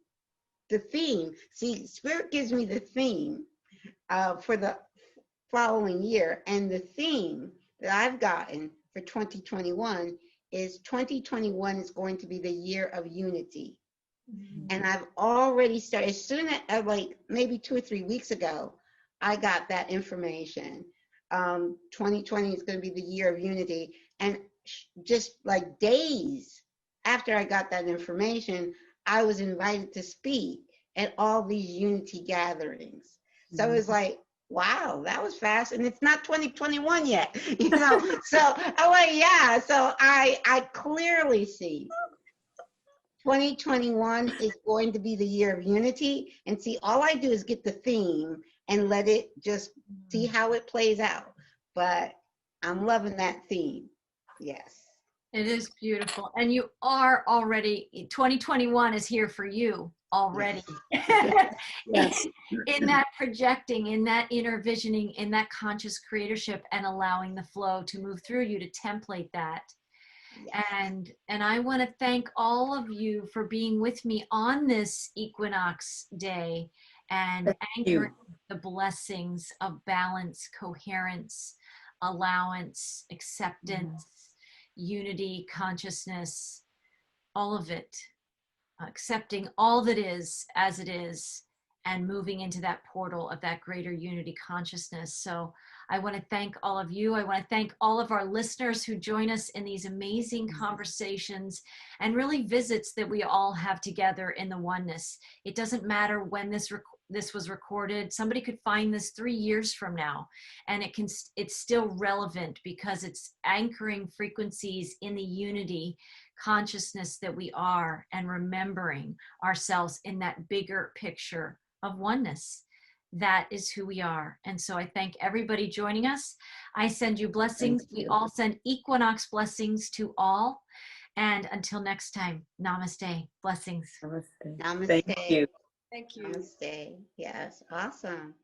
theme. See, Spirit gives me the theme for the following year, and the theme that I've gotten for 2021 is 2021 is going to be the year of unity. And I've already started, as soon as like maybe 2 or 3 weeks ago, I got that information. 2020 is going to be the year of unity. And just like days after I got that information, I was invited to speak at all these unity gatherings. So it's like, wow, that was fast. And it's not 2021 yet, you know? So I'm like, yeah. So I clearly see 2021 is going to be the year of unity. And see, all I do is get the theme and let it just see how it plays out. But I'm loving that theme. Yes. It is beautiful. And you are already, 2021 is here for you already. Yes. In that projecting, in that inner visioning, in that conscious creatorship, and allowing the flow to move through you to template that. Yes. And I want to thank all of you for being with me on this equinox day and anchoring the blessings of balance, coherence, allowance, acceptance, unity, consciousness, all of it, accepting all that is as it is, and moving into that portal of that greater unity consciousness. So I want to thank all of you. I want to thank all of our listeners who join us in these amazing conversations and really visits that we all have together in the oneness. It doesn't matter when this was recorded. Somebody could find this 3 years from now, and it's still relevant because it's anchoring frequencies in the unity consciousness that we are, and remembering ourselves in that bigger picture of oneness. That is who we are. And so I thank everybody joining us. I send you blessings. We all send equinox blessings to all. And until next time, namaste. Blessings. Namaste. Namaste. Thank you. Thank you. Namaste. Yes. Awesome.